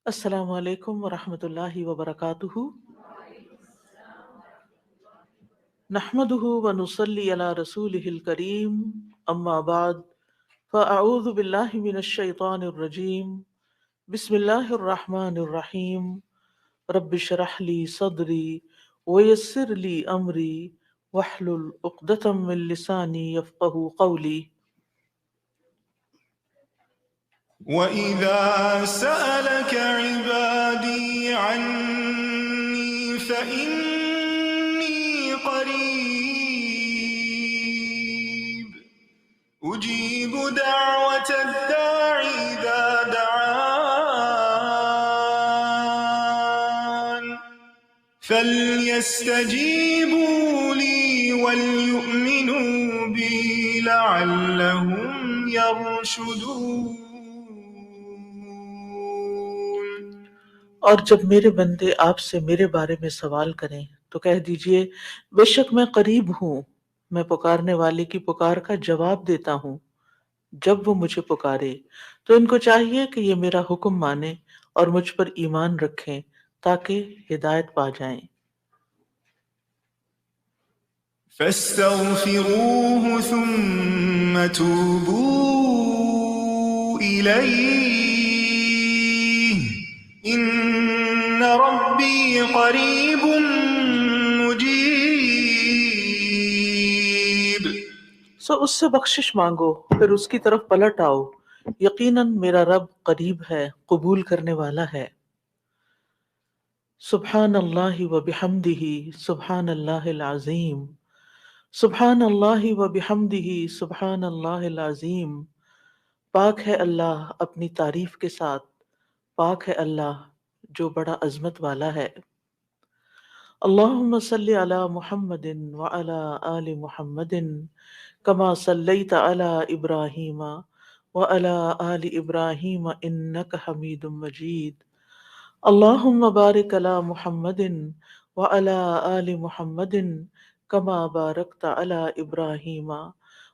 السلام علیکم ورحمۃ اللہ وبرکاتہ۔ نحمده ونصلي على رسوله الكريم، اما بعد فاعوذ باللہ من الشیطان الرجیم، بسم اللہ الرحمن الرحیم۔ رب اشرح لي صدری ويسر لي امری واحلل عقدۃ من لسانی یفقهوا قولی۔ وَإِذَا سَأَلَكَ عِبَادِي عَنِّي فَإِنِّي قَرِيبٌ أُجِيبُ دَعْوَةَ الدَّاعِ إِذَا دَعَانِ فَلْيَسْتَجِيبُوا لِي وَلْيُؤْمِنُوا بِي لَعَلَّهُمْ يَرْشُدُونَ۔ اور جب میرے بندے آپ سے میرے بارے میں سوال کریں تو کہہ دیجئے، بے شک میں قریب ہوں، میں پکارنے والے کی پکار کا جواب دیتا ہوں جب وہ مجھے پکارے۔ تو ان کو چاہیے کہ یہ میرا حکم مانیں اور مجھ پر ایمان رکھیں تاکہ ہدایت پا جائیں۔ فاستغفروه ثم توبوا إليه إن ربي قريب مجيب۔ اس سے بخشش مانگو، پھر اس کی طرف پلٹ آؤ، یقیناً میرا رب قریب ہے، قبول کرنے والا ہے۔ سبحان اللہ و بحمدہ، سبحان اللہ العظیم، سبحان اللہ و بحمدہ، سبحان اللہ العظیم۔ پاک ہے اللہ اپنی تعریف کے ساتھ، پاک ہے اللہ جو بڑا عظمت والا ہے۔ اللہم صلی علی محمد وعلی آل محمد کما صلیت علی ابراہیم وعلی آل ابراہیم انک حمید مجید۔ اللہم بارک علی محمد وعلی آل محمد کما بارکت علی ابراہیم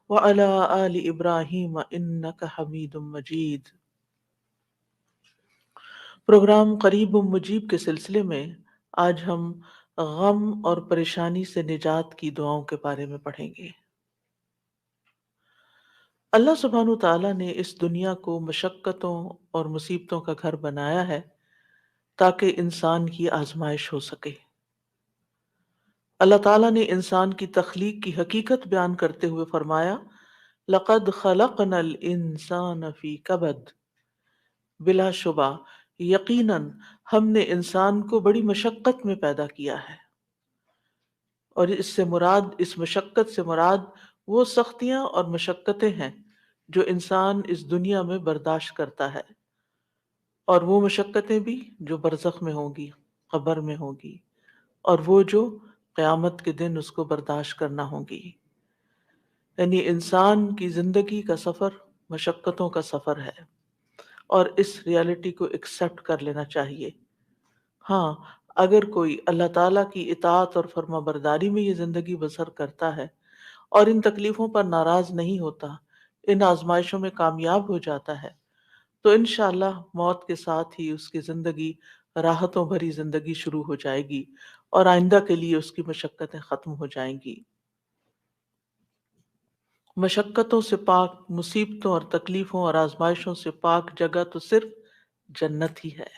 وعلی آل ابراہیم انک حمید مجید۔ پروگرام قریب مجیب کے سلسلے میں آج ہم غم اور پریشانی سے نجات کی دعاؤں کے بارے میں پڑھیں گے۔ اللہ سبحانہ تعالیٰ نے اس دنیا کو مشقتوں اور مصیبتوں کا گھر بنایا ہے تاکہ انسان کی آزمائش ہو سکے۔ اللہ تعالیٰ نے انسان کی تخلیق کی حقیقت بیان کرتے ہوئے فرمایا، لَقَدْ خَلَقْنَا الْإِنسَانَ فِي كَبَدٍ، بلا شبہ یقیناً ہم نے انسان کو بڑی مشقت میں پیدا کیا ہے، اور اس مشقت سے مراد وہ سختیاں اور مشقتیں ہیں جو انسان اس دنیا میں برداشت کرتا ہے، اور وہ مشقتیں بھی جو برزخ میں ہوں گی، قبر میں ہوں گی، اور وہ جو قیامت کے دن اس کو برداشت کرنا ہوں گی۔ یعنی انسان کی زندگی کا سفر مشقتوں کا سفر ہے، اور اس ریالٹی کو ایکسیپٹ کر لینا چاہیے۔ ہاں، اگر کوئی اللہ تعالیٰ کی اطاعت اور فرما برداری میں یہ زندگی بسر کرتا ہے اور ان تکلیفوں پر ناراض نہیں ہوتا، ان آزمائشوں میں کامیاب ہو جاتا ہے، تو انشاءاللہ موت کے ساتھ ہی اس کی زندگی راحتوں بھری زندگی شروع ہو جائے گی، اور آئندہ کے لیے اس کی مشقتیں ختم ہو جائیں گی۔ مشقتوں سے پاک، مصیبتوں اور تکلیفوں اور آزمائشوں سے پاک جگہ تو صرف جنت ہی ہے،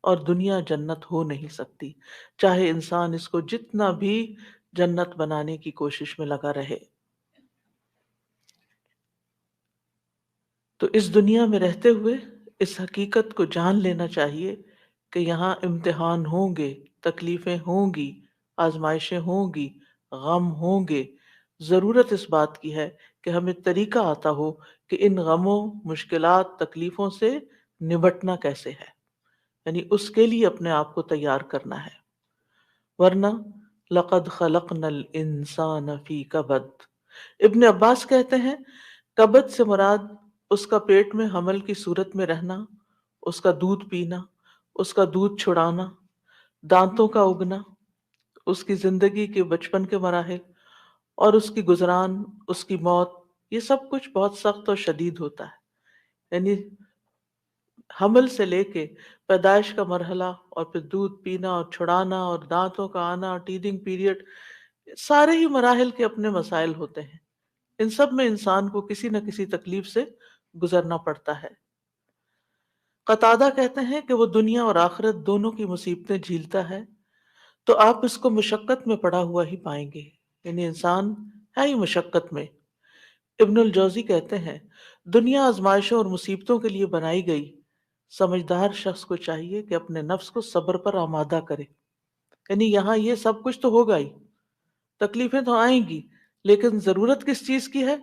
اور دنیا جنت ہو نہیں سکتی، چاہے انسان اس کو جتنا بھی جنت بنانے کی کوشش میں لگا رہے۔ تو اس دنیا میں رہتے ہوئے اس حقیقت کو جان لینا چاہیے کہ یہاں امتحان ہوں گے، تکلیفیں ہوں گی، آزمائشیں ہوں گی، غم ہوں گے۔ ضرورت اس بات کی ہے کہ ہمیں طریقہ آتا ہو کہ ان غموں، مشکلات، تکلیفوں سے نبٹنا کیسے ہے، یعنی اس کے لیے اپنے آپ کو تیار کرنا ہے، ورنہ لقد خلقنا الانسان فی کبد۔ ابن عباس کہتے ہیں کبد سے مراد اس کا پیٹ میں حمل کی صورت میں رہنا، اس کا دودھ پینا، اس کا دودھ چھڑانا، دانتوں کا اگنا، اس کی زندگی کے بچپن کے مراحل اور اس کی گزران، اس کی موت، یہ سب کچھ بہت سخت اور شدید ہوتا ہے۔ یعنی حمل سے لے کے پیدائش کا مرحلہ اور پھر دودھ پینا اور چھڑانا اور دانتوں کا آنا اور ٹیدنگ پیریڈ، سارے ہی مراحل کے اپنے مسائل ہوتے ہیں۔ ان سب میں انسان کو کسی نہ کسی تکلیف سے گزرنا پڑتا ہے۔ قتادہ کہتے ہیں کہ وہ دنیا اور آخرت دونوں کی مصیبتیں جھیلتا ہے تو آپ اس کو مشقت میں پڑا ہوا ہی پائیں گے، یعنی انسان ہے ہی مشقت میں۔ ابن الجوزی کہتے ہیں دنیا آزمائشوں اور مصیبتوں کے لیے بنائی گئی، سمجھدار شخص کو چاہیے کہ اپنے نفس کو صبر پر آمادہ کرے، یعنی یہاں یہ سب کچھ تو ہوگا ہی، تکلیفیں تو آئیں گی، لیکن ضرورت کس چیز کی ہے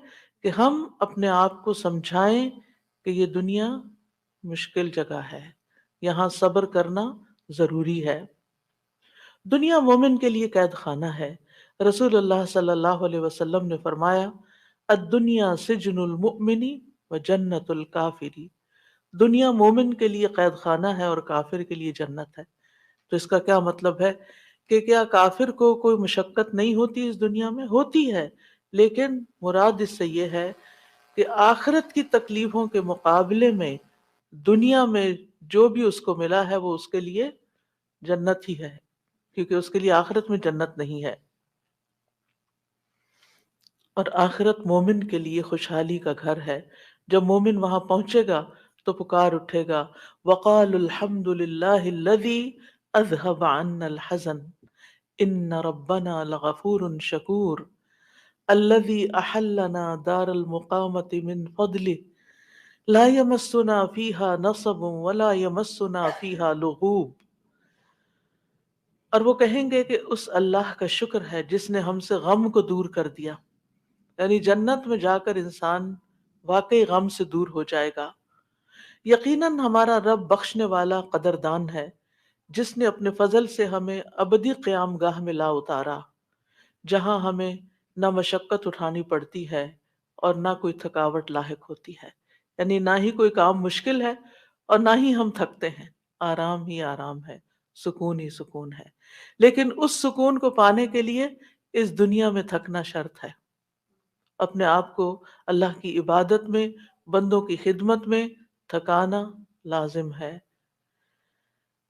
کہ ہم اپنے آپ کو سمجھائیں کہ یہ دنیا مشکل جگہ ہے، یہاں صبر کرنا ضروری ہے۔ دنیا مومن کے لیے قید خانہ ہے۔ رسول اللہ صلی اللہ علیہ وسلم نے فرمایا الدنیا سجن المؤمن و جنت الکافری، دنیا مومن کے لیے قید خانہ ہے اور کافر کے لیے جنت ہے۔ تو اس کا کیا مطلب ہے کہ کیا کافر کو کوئی مشقت نہیں ہوتی اس دنیا میں؟ ہوتی ہے، لیکن مراد اس سے یہ ہے کہ آخرت کی تکلیفوں کے مقابلے میں دنیا میں جو بھی اس کو ملا ہے وہ اس کے لیے جنت ہی ہے، کیونکہ اس کے لیے آخرت میں جنت نہیں ہے۔ اور آخرت مومن کے لیے خوشحالی کا گھر ہے۔ جب مومن وہاں پہنچے گا تو پکار اٹھے گا وقال الحمد للہ الذی اذهب عنا الحزن ان ربنا لغفور شکور الذی احلنا دار المقامة من فضله لا يمسنا فيها نصب ولا يمسنا فيها لغوب۔ اور وہ کہیں گے کہ اس اللہ کا شکر ہے جس نے ہم سے غم کو دور کر دیا، یعنی جنت میں جا کر انسان واقعی غم سے دور ہو جائے گا۔ یقیناً ہمارا رب بخشنے والا قدردان ہے جس نے اپنے فضل سے ہمیں ابدی قیام گاہ میں لا اتارا، جہاں ہمیں نہ مشقت اٹھانی پڑتی ہے اور نہ کوئی تھکاوٹ لاحق ہوتی ہے، یعنی نہ ہی کوئی کام مشکل ہے اور نہ ہی ہم تھکتے ہیں، آرام ہی آرام ہے، سکون ہی سکون ہے۔ لیکن اس سکون کو پانے کے لیے اس دنیا میں تھکنا شرط ہے، اپنے آپ کو اللہ کی عبادت میں، بندوں کی خدمت میں تھکانا لازم ہے۔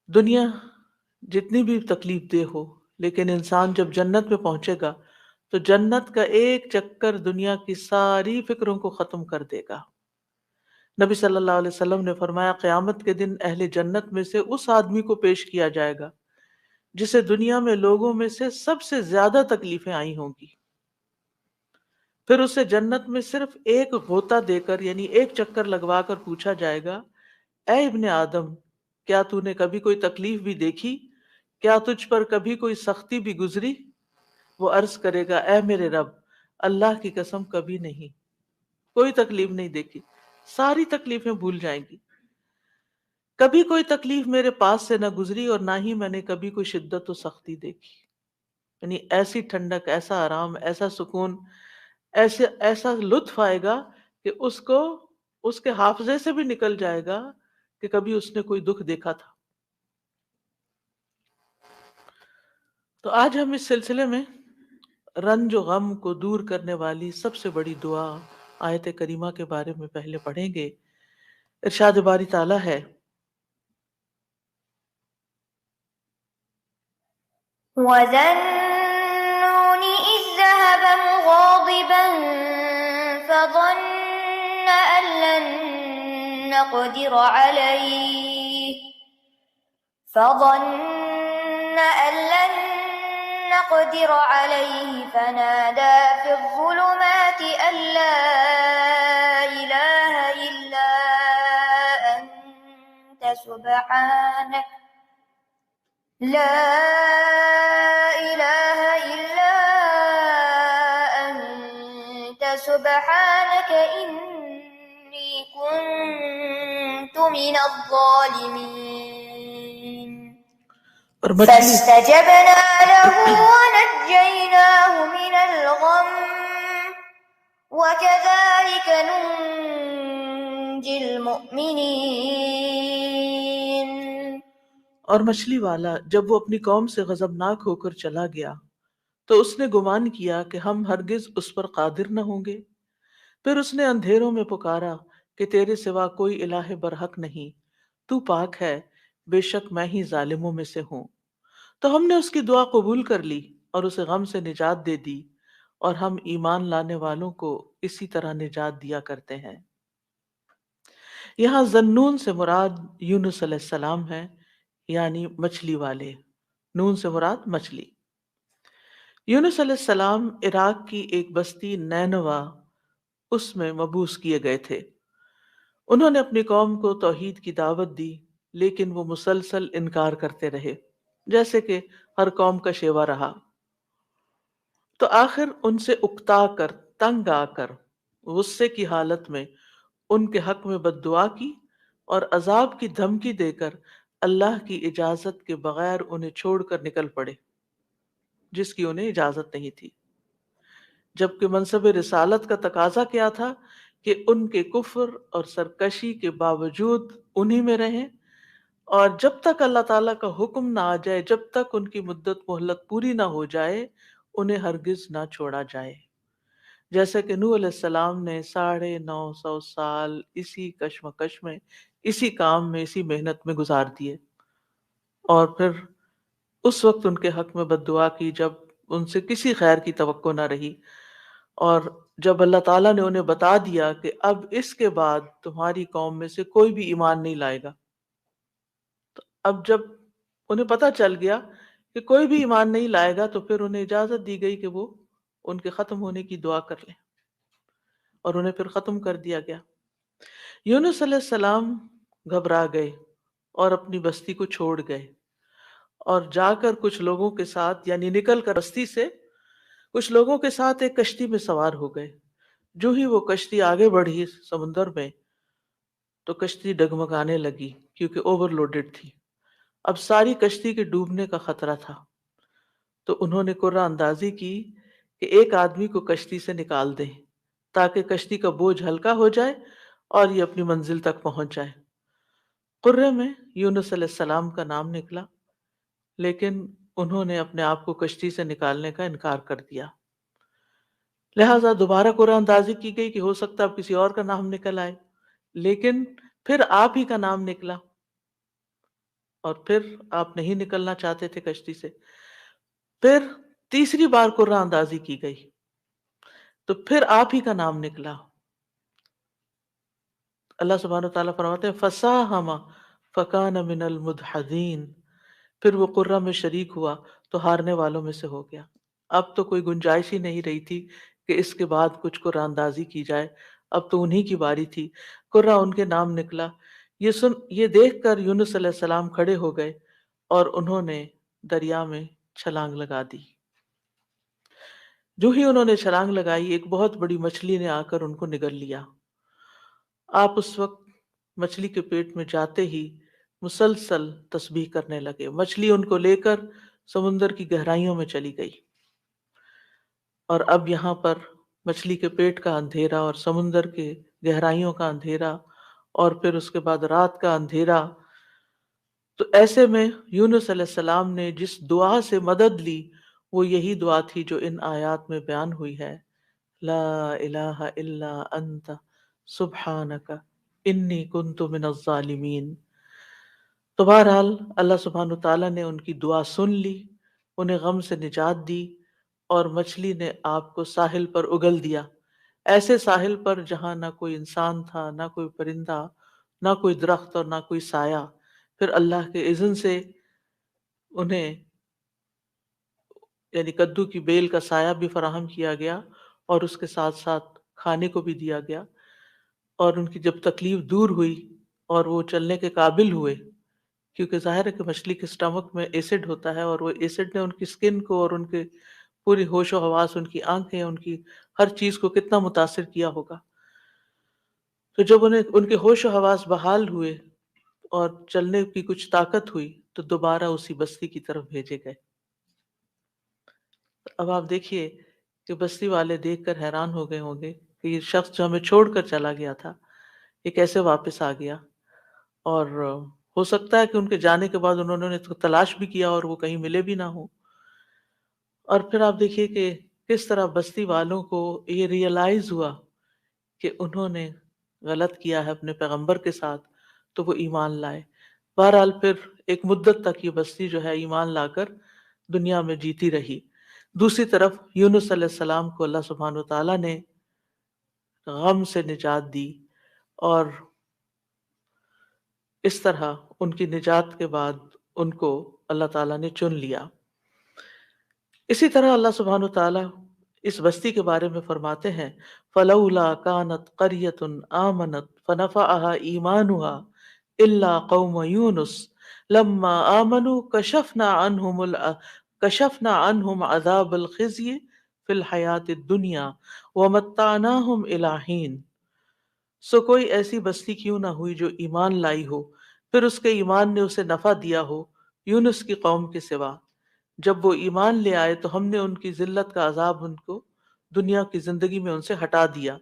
دنیا جتنی بھی تکلیف دہ ہو، لیکن انسان جب جنت میں پہنچے گا تو جنت کا ایک چکر دنیا کی ساری فکروں کو ختم کر دے گا۔ نبی صلی اللہ علیہ وسلم نے فرمایا قیامت کے دن اہل جنت میں سے اس آدمی کو پیش کیا جائے گا جسے دنیا میں لوگوں میں سے سب سے زیادہ تکلیفیں آئی ہوں گی، پھر اسے جنت میں صرف ایک غوطہ دے کر، یعنی ایک چکر لگوا کر پوچھا جائے گا اے ابن آدم، کیا تو نے کبھی کوئی تکلیف بھی دیکھی؟ کیا تجھ پر کبھی کوئی سختی بھی گزری؟ وہ عرض کرے گا اے میرے رب، اللہ کی قسم کبھی نہیں، کوئی تکلیف نہیں دیکھی، ساری تکلیفیں بھول جائیں گی، کبھی کوئی تکلیف میرے پاس سے نہ گزری اور نہ ہی میں نے کبھی کوئی شدت و سختی دیکھی۔ یعنی ایسی ٹھنڈک، ایسا آرام، ایسا سکون، ایسا لطف آئے گا کہ اس کو اس کے حافظے سے بھی نکل جائے گا کہ کبھی اس نے کوئی دکھ دیکھا تھا۔ تو آج ہم اس سلسلے میں رنج و غم کو دور کرنے والی سب سے بڑی دعا آیت کریمہ کے بارے میں پہلے پڑھیں گے۔ ارشاد باری تعالیٰ ہے وَذَا النُّونِ إِذ ذَّهَبَ مُغَاضِبًا فَظَنَّ أَن لَّن نَّقْدِرَ عَلَيْهِ فَنَادَىٰ فِي الظُّلُمَاتِ أَن لَّا إِلَٰهَ إِلَّا أَنتَ سُبْحَانَكَ إِنِّي كُنتُ مِنَ الظَّالِمِينَ فَاسْتَجَبْنَا لَهُ وَنَجَّيْنَاهُ مِنَ الْغَمِّ وَكَذَٰلِكَ نُنجِي الْمُؤْمِنِينَ۔ اور مچھلی والا جب وہ اپنی قوم سے غضبناک ہو کر چلا گیا تو اس نے گمان کیا کہ ہم ہرگز اس پر قادر نہ ہوں گے، پھر اس نے اندھیروں میں پکارا کہ تیرے سوا کوئی الہ برحق نہیں، تو پاک ہے، بے شک میں ہی ظالموں میں سے ہوں۔ تو ہم نے اس کی دعا قبول کر لی اور اسے غم سے نجات دے دی، اور ہم ایمان لانے والوں کو اسی طرح نجات دیا کرتے ہیں۔ یہاں ذنون سے مراد یونس علیہ السلام ہے، یعنی مچھلی والے۔ نون سے مراد مچھلی۔ یونس علیہ السلام عراق کی ایک بستی نینوا اس میں مبعوث کیے گئے تھے۔ انہوں نے اپنی قوم کو توحید کی دعوت دی، لیکن وہ مسلسل انکار کرتے رہے، جیسے کہ ہر قوم کا شیوا رہا۔ تو آخر ان سے اکتا کر، تنگ آ کر، غصے کی حالت میں ان کے حق میں بد دعا کی اور عذاب کی دھمکی دے کر اللہ کی اجازت کے بغیر انہیں چھوڑ کر نکل پڑے، جس کی انہیں اجازت نہیں تھی، جبکہ منصب رسالت کا تقاضا کیا تھا کہ ان کے کفر اور سرکشی کے باوجود انہی میں رہیں، اور جب تک اللہ تعالیٰ کا حکم نہ آ جائے، جب تک ان کی مدت مہلت پوری نہ ہو جائے، انہیں ہرگز نہ چھوڑا جائے۔ جیسا کہ نوح علیہ السلام نے 950 سال اسی کشمکش میں، اسی کام میں، اسی محنت میں گزار دیے، اور پھر اس وقت ان کے حق میں بد دعا کی جب ان سے کسی خیر کی توقع نہ رہی، اور جب اللہ تعالیٰ نے انہیں بتا دیا کہ اب اس کے بعد تمہاری قوم میں سے کوئی بھی ایمان نہیں لائے گا، تو اب جب انہیں پتہ چل گیا کہ کوئی بھی ایمان نہیں لائے گا، تو پھر انہیں اجازت دی گئی کہ وہ ان کے ختم ہونے کی دعا کر لیں، اور انہیں پھر ختم کر دیا گیا۔ یونس علیہ السلام گھبرا گئے اور اپنی بستی کو چھوڑ گئے، اور جا کر کچھ لوگوں کے ساتھ، یعنی نکل کر بستی سے کچھ لوگوں کے ساتھ ایک کشتی میں سوار ہو گئے۔ جو ہی وہ کشتی آگے بڑھی سمندر میں، تو کشتی ڈگمگانے لگی کیونکہ اوور لوڈڈ تھی۔ اب ساری کشتی کے ڈوبنے کا خطرہ تھا، تو انہوں نے قرعہ اندازی کی کہ ایک آدمی کو کشتی سے نکال دیں تاکہ کشتی کا بوجھ ہلکا ہو جائے اور یہ اپنی منزل تک پہنچ جائے۔ قرعے میں یونس علیہ السلام کا نام نکلا، لیکن انہوں نے اپنے آپ کو کشتی سے نکالنے کا انکار کر دیا۔ لہٰذا دوبارہ قرعہ اندازی کی گئی کہ ہو سکتا اب کسی اور کا نام نکل آئے، لیکن پھر آپ ہی کا نام نکلا، اور پھر آپ نہیں نکلنا چاہتے تھے کشتی سے۔ پھر تیسری بار قرعہ اندازی کی گئی، تو پھر آپ ہی کا نام نکلا۔ اللہ سبحانہ وتعالیٰ فرماتے ہیں فَسَاهَمَ فَكَانَ مِنَ الْمُدْحَضِينَ، پھر وہ قرعہ میں شریک ہوا تو ہارنے والوں میں سے ہو گیا۔ اب تو کوئی گنجائش ہی نہیں رہی تھی کہ اس کے بعد کچھ قرعہ اندازی کی جائے، اب تو انہی کی باری تھی۔ قرعہ ان کے نام نکلا۔ یہ دیکھ کر یونس علیہ السلام کھڑے ہو گئے اور انہوں نے دریا میں چھلانگ لگا دی۔ جو ہی انہوں نے چھلانگ لگائی، ایک بہت بڑی مچھلی نے آ کر ان کو نگل لیا۔ آپ اس وقت مچھلی کے پیٹ میں جاتے ہی مسلسل تسبیح کرنے لگے۔ مچھلی ان کو لے کر سمندر کی گہرائیوں میں چلی گئی، اور اب یہاں پر مچھلی کے پیٹ کا اندھیرا اور سمندر کے گہرائیوں کا اندھیرا، اور پھر اس کے بعد رات کا اندھیرا۔ تو ایسے میں یونس علیہ السلام نے جس دعا سے مدد لی، وہ یہی دعا تھی جو ان آیات میں بیان ہوئی ہے، لا الہ الا انت سبحانک انی کنت من الظالمین۔ تو بہرحال اللہ سبحانہ تعالیٰ نے ان کی دعا سن لی، انہیں غم سے نجات دی، اور مچھلی نے آپ کو ساحل پر اگل دیا، ایسے ساحل پر جہاں نہ کوئی انسان تھا، نہ کوئی پرندہ، نہ کوئی درخت اور نہ کوئی سایہ۔ پھر اللہ کے اذن سے انہیں، یعنی کدو کی بیل کا سایہ بھی فراہم کیا گیا، اور اس کے ساتھ ساتھ کھانے کو بھی دیا گیا، اور ان کی جب تکلیف دور ہوئی اور وہ چلنے کے قابل ہوئے، کیونکہ ظاہر ہے کہ مچھلی کے سٹمک میں ایسڈ ہوتا ہے، اور وہ ایسڈ نے ان کی سکن کو اور ان کے پوری ہوش و حواس، ان کی آنکھیں، ان کی ہر چیز کو کتنا متاثر کیا ہوگا۔ تو جب انہیں ان کے ہوش و حواس بحال ہوئے اور چلنے کی کچھ طاقت ہوئی، تو دوبارہ اسی بستی کی طرف بھیجے گئے۔ اب آپ دیکھیے کہ بستی والے دیکھ کر حیران ہو گئے ہوں گے کہ یہ شخص جو ہمیں چھوڑ کر چلا گیا تھا، یہ کیسے واپس آ گیا، اور ہو سکتا ہے کہ ان کے جانے کے بعد انہوں نے تلاش بھی کیا اور وہ کہیں ملے بھی نہ ہوں۔ اور پھر آپ دیکھیے کہ کس طرح بستی والوں کو یہ ریئلائز ہوا کہ انہوں نے غلط کیا ہے اپنے پیغمبر کے ساتھ، تو وہ ایمان لائے۔ بہرحال پھر ایک مدت تک یہ بستی جو ہے ایمان لا کر دنیا میں جیتی رہی۔ دوسری طرف یونس علیہ السلام کو اللہ سبحانہ وتعالیٰ نے غم سے نجات دی، اور اس طرح ان کی نجات کے بعد ان کو اللہ تعالیٰ نے چن لیا۔ اسی طرح اللہ سبحانہ وتعالیٰ اس بستی کے بارے میں فرماتے ہیں فَلَوْلَا كَانَتْ قَرْيَةٌ آمَنَتْ فَنَفَعَهَا إِيمَانُهَا إِلَّا قَوْمَ يُونُسَ لَمَّا آمَنُوا كَشَفْنَا عَنْهُمْ عَذَابَ الْخِزْيِ فِي الْحَيَاةِ الدُّنْيَا وَمَتَّعْنَاهُمْ إِلَىٰ حِينٍ۔ سو کوئی ایسی بستی کیوں نہ ہوئی جو ایمان لائی ہو، پھر اس کے ایمان نے اسے نفع دیا ہو یونس کی قوم کے سوا۔ جب وہ ایمان لے آئے تو ہم نے ان کی ذلت کا عذاب ان کو دنیا کی زندگی میں ان سے ہٹا دیا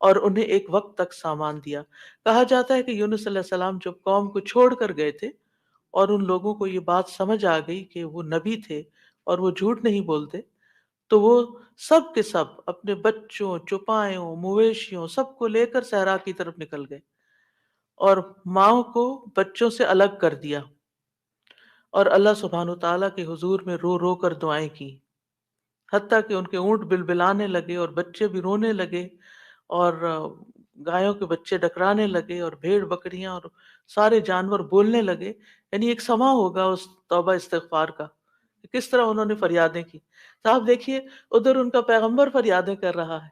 اور انہیں ایک وقت تک سامان دیا۔ کہا جاتا ہے کہ یونس علیہ السلام جب قوم کو چھوڑ کر گئے تھے اور ان لوگوں کو یہ بات سمجھ آ گئی کہ وہ نبی تھے اور وہ جھوٹ نہیں بولتے، تو وہ سب کے سب اپنے بچوں، چوپایوں، مویشیوں سب کو لے کر صحرا کی طرف نکل گئے اور ماں کو بچوں سے الگ کر دیا، اور اللہ سبحانہ تعالیٰ کے حضور میں رو رو کر دعائیں کی، حتیٰ کہ ان کے اونٹ بلبلانے لگے اور بچے بھی رونے لگے، اور گایوں کے بچے ڈکرانے لگے اور بھیڑ بکریاں اور سارے جانور بولنے لگے۔ یعنی ایک سماں ہوگا اس توبہ استغفار کا، کس طرح انہوں نے فریادیں کی۔ تو آپ دیکھیے ادھر ان کا پیغمبر فریادیں کر رہا ہے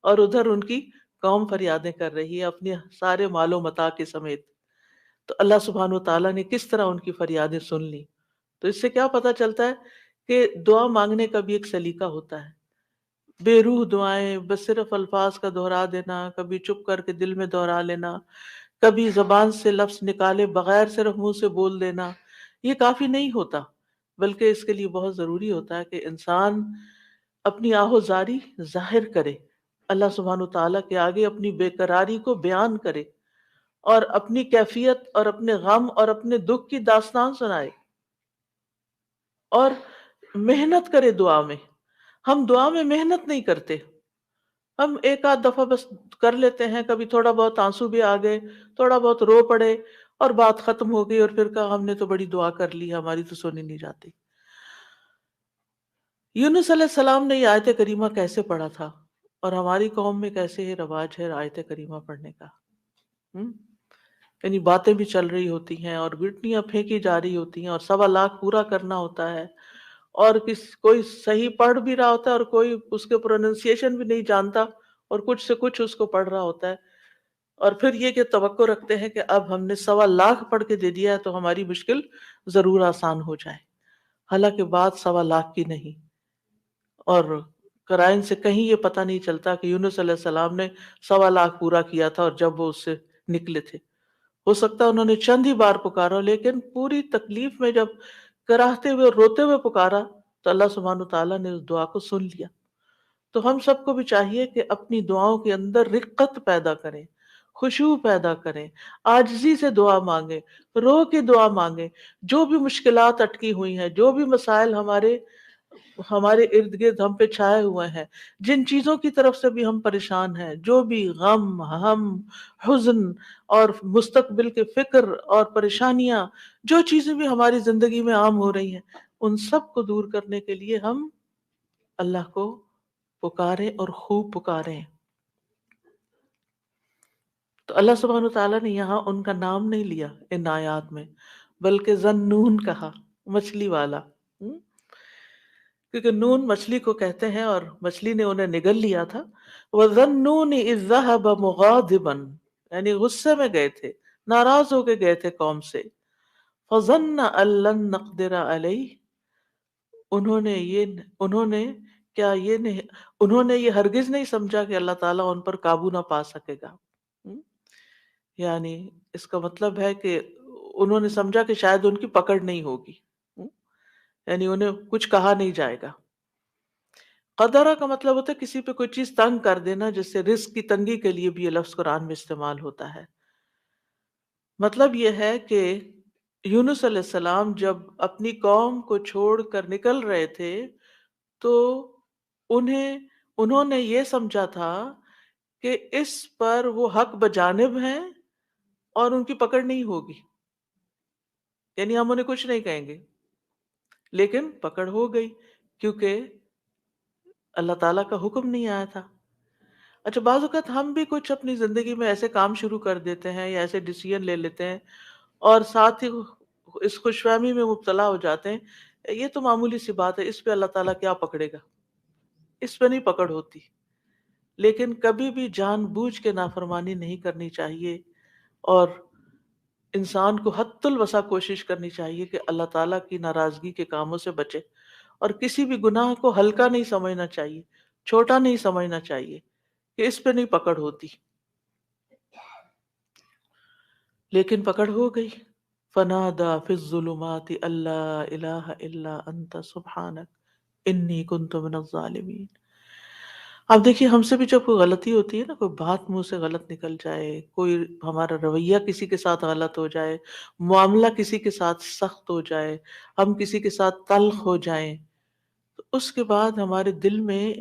اور ادھر ان کی قوم فریادیں کر رہی ہے اپنے سارے مال و متاع کے سمیت۔ تو اللہ سبحانہ وتعالیٰ نے کس طرح ان کی فریادیں سن لی۔ تو اس سے کیا پتہ چلتا ہے کہ دعا مانگنے کا بھی ایک سلیقہ ہوتا ہے۔ بے روح دعائیں، بس صرف الفاظ کا دہرا دینا، کبھی چپ کر کے دل میں دہرا لینا، کبھی زبان سے لفظ نکالے بغیر صرف منہ سے بول دینا، یہ کافی نہیں ہوتا، بلکہ اس کے لیے بہت ضروری ہوتا ہے کہ انسان اپنی آہ و زاری ظاہر کرے، اللہ سبحانہ تعالیٰ کے آگے اپنی بے قراری کو بیان کرے اور اپنی کیفیت اور اپنے غم اور اپنے دکھ کی داستان سنائے اور محنت کرے دعا میں۔ ہم دعا میں محنت نہیں کرتے، ہم ایک آدھ دفعہ بس کر لیتے ہیں، کبھی تھوڑا بہت آنسو بھی آ گئے، تھوڑا بہت رو پڑے اور بات ختم ہو گئی، اور پھر کہا ہم نے تو بڑی دعا کر لی، ہماری تو سنی نہیں جاتی۔ یونس علیہ السلام نے یہ آیت کریمہ کیسے پڑھا تھا، اور ہماری قوم میں کیسے یہ رواج ہے آیت کریمہ پڑھنے کا؟ یعنی باتیں بھی چل رہی ہوتی ہیں اور گٹنیاں پھینکی جا رہی ہوتی ہیں اور 1.25 پورا کرنا ہوتا ہے، اور کوئی صحیح پڑھ بھی رہا ہوتا ہے اور کوئی اس کے پروننسیشن بھی نہیں جانتا اور کچھ سے کچھ اس کو پڑھ رہا ہوتا ہے، اور پھر یہ کہ توقع رکھتے ہیں کہ اب ہم نے 1.25 پڑھ کے دے دیا ہے تو ہماری مشکل ضرور آسان ہو جائے، حالانکہ بات 1.25 کی نہیں۔ اور قرائن سے کہیں یہ پتہ نہیں چلتا کہ یونس علیہ السلام نے 1.25 پورا کیا تھا اور جب وہ اس سے نکلے تھے۔ ہو سکتا ہے انہوں نے چند ہی بار پکارا، لیکن پوری تکلیف میں جب کراہتے ہوئے اور روتے ہوئے پکارا تو اللہ سبحانہ تعالیٰ نے اس دعا کو سن لیا۔ تو ہم سب کو بھی چاہیے کہ اپنی دعاؤں کے اندر رقت پیدا کریں، خشوع پیدا کریں، عاجزی سے دعا مانگیں، رو کے دعا مانگیں۔ جو بھی مشکلات اٹکی ہوئی ہیں، جو بھی مسائل ہمارے ارد گرد ہم پہ چھائے ہوئے ہیں، جن چیزوں کی طرف سے بھی ہم پریشان ہیں، جو بھی غم، ہم، حزن اور مستقبل کے فکر اور پریشانیاں، جو چیزیں بھی ہماری زندگی میں عام ہو رہی ہیں، ان سب کو دور کرنے کے لیے ہم اللہ کو پکاریں اور خوب پکاریں۔ تو اللہ سبحانہ تعالیٰ نے یہاں ان کا نام نہیں لیا ان آیات میں، بلکہ ذنون کہا، مچھلی والا، کیونکہ نون مچھلی کو کہتے ہیں اور مچھلی نے انہیں نگل لیا تھا۔ وَذَنُّونِ إِذْ ذَهَبَ مُغَاضِبًا، یعنی غصے میں گئے تھے، ناراض ہو کے گئے تھے قوم سے۔ فَظَنَّ أَن لَّن نَّقْدِرَ عَلَيْهِ، انہوں نے یہ ہرگز نہیں سمجھا کہ اللہ تعالیٰ ان پر قابو نہ پا سکے گا۔ یعنی اس کا مطلب ہے کہ انہوں نے سمجھا کہ شاید ان کی پکڑ نہیں ہوگی، یعنی انہیں کچھ کہا نہیں جائے گا۔ قدرہ کا مطلب ہوتا ہے کسی پہ کوئی چیز تنگ کر دینا، جس سے رزق کی تنگی کے لیے بھی یہ لفظ قرآن میں استعمال ہوتا ہے۔ مطلب یہ ہے کہ یونس علیہ السلام جب اپنی قوم کو چھوڑ کر نکل رہے تھے تو انہوں نے یہ سمجھا تھا کہ اس پر وہ حق بجانب ہیں اور ان کی پکڑ نہیں ہوگی، یعنی ہم انہیں کچھ نہیں کہیں گے، لیکن پکڑ ہو گئی کیونکہ اللہ تعالیٰ کا حکم نہیں آیا تھا۔ اچھا، بعض اوقات ہم بھی کچھ اپنی زندگی میں ایسے کام شروع کر دیتے ہیں یا ایسے ڈیسیژن لے لیتے ہیں اور ساتھ ہی اس خوش فہمی میں مبتلا ہو جاتے ہیں، یہ تو معمولی سی بات ہے، اس پہ اللہ تعالیٰ کیا پکڑے گا، اس پہ نہیں پکڑ ہوتی۔ لیکن کبھی بھی جان بوجھ کے نافرمانی نہیں کرنی چاہیے، اور انسان کو حد الوسع کوشش کرنی چاہیے کہ اللہ تعالیٰ کی ناراضگی کے کاموں سے بچے، اور کسی بھی گناہ کو ہلکا نہیں سمجھنا چاہیے، چھوٹا نہیں سمجھنا چاہیے کہ اس پہ نہیں پکڑ ہوتی، لیکن پکڑ ہو گئی۔ فنادا فی الظلمات اللہ الہ الا انت سبحانک انی کنت من الظالمین۔ اب دیکھیے، ہم سے بھی جب کوئی غلطی ہوتی ہے نا، کوئی بات منہ سے غلط نکل جائے، کوئی ہمارا رویہ کسی کے ساتھ غلط ہو جائے، معاملہ کسی کے ساتھ سخت ہو جائے، ہم کسی کے ساتھ تلخ ہو جائیں، تو اس کے بعد ہمارے دل میں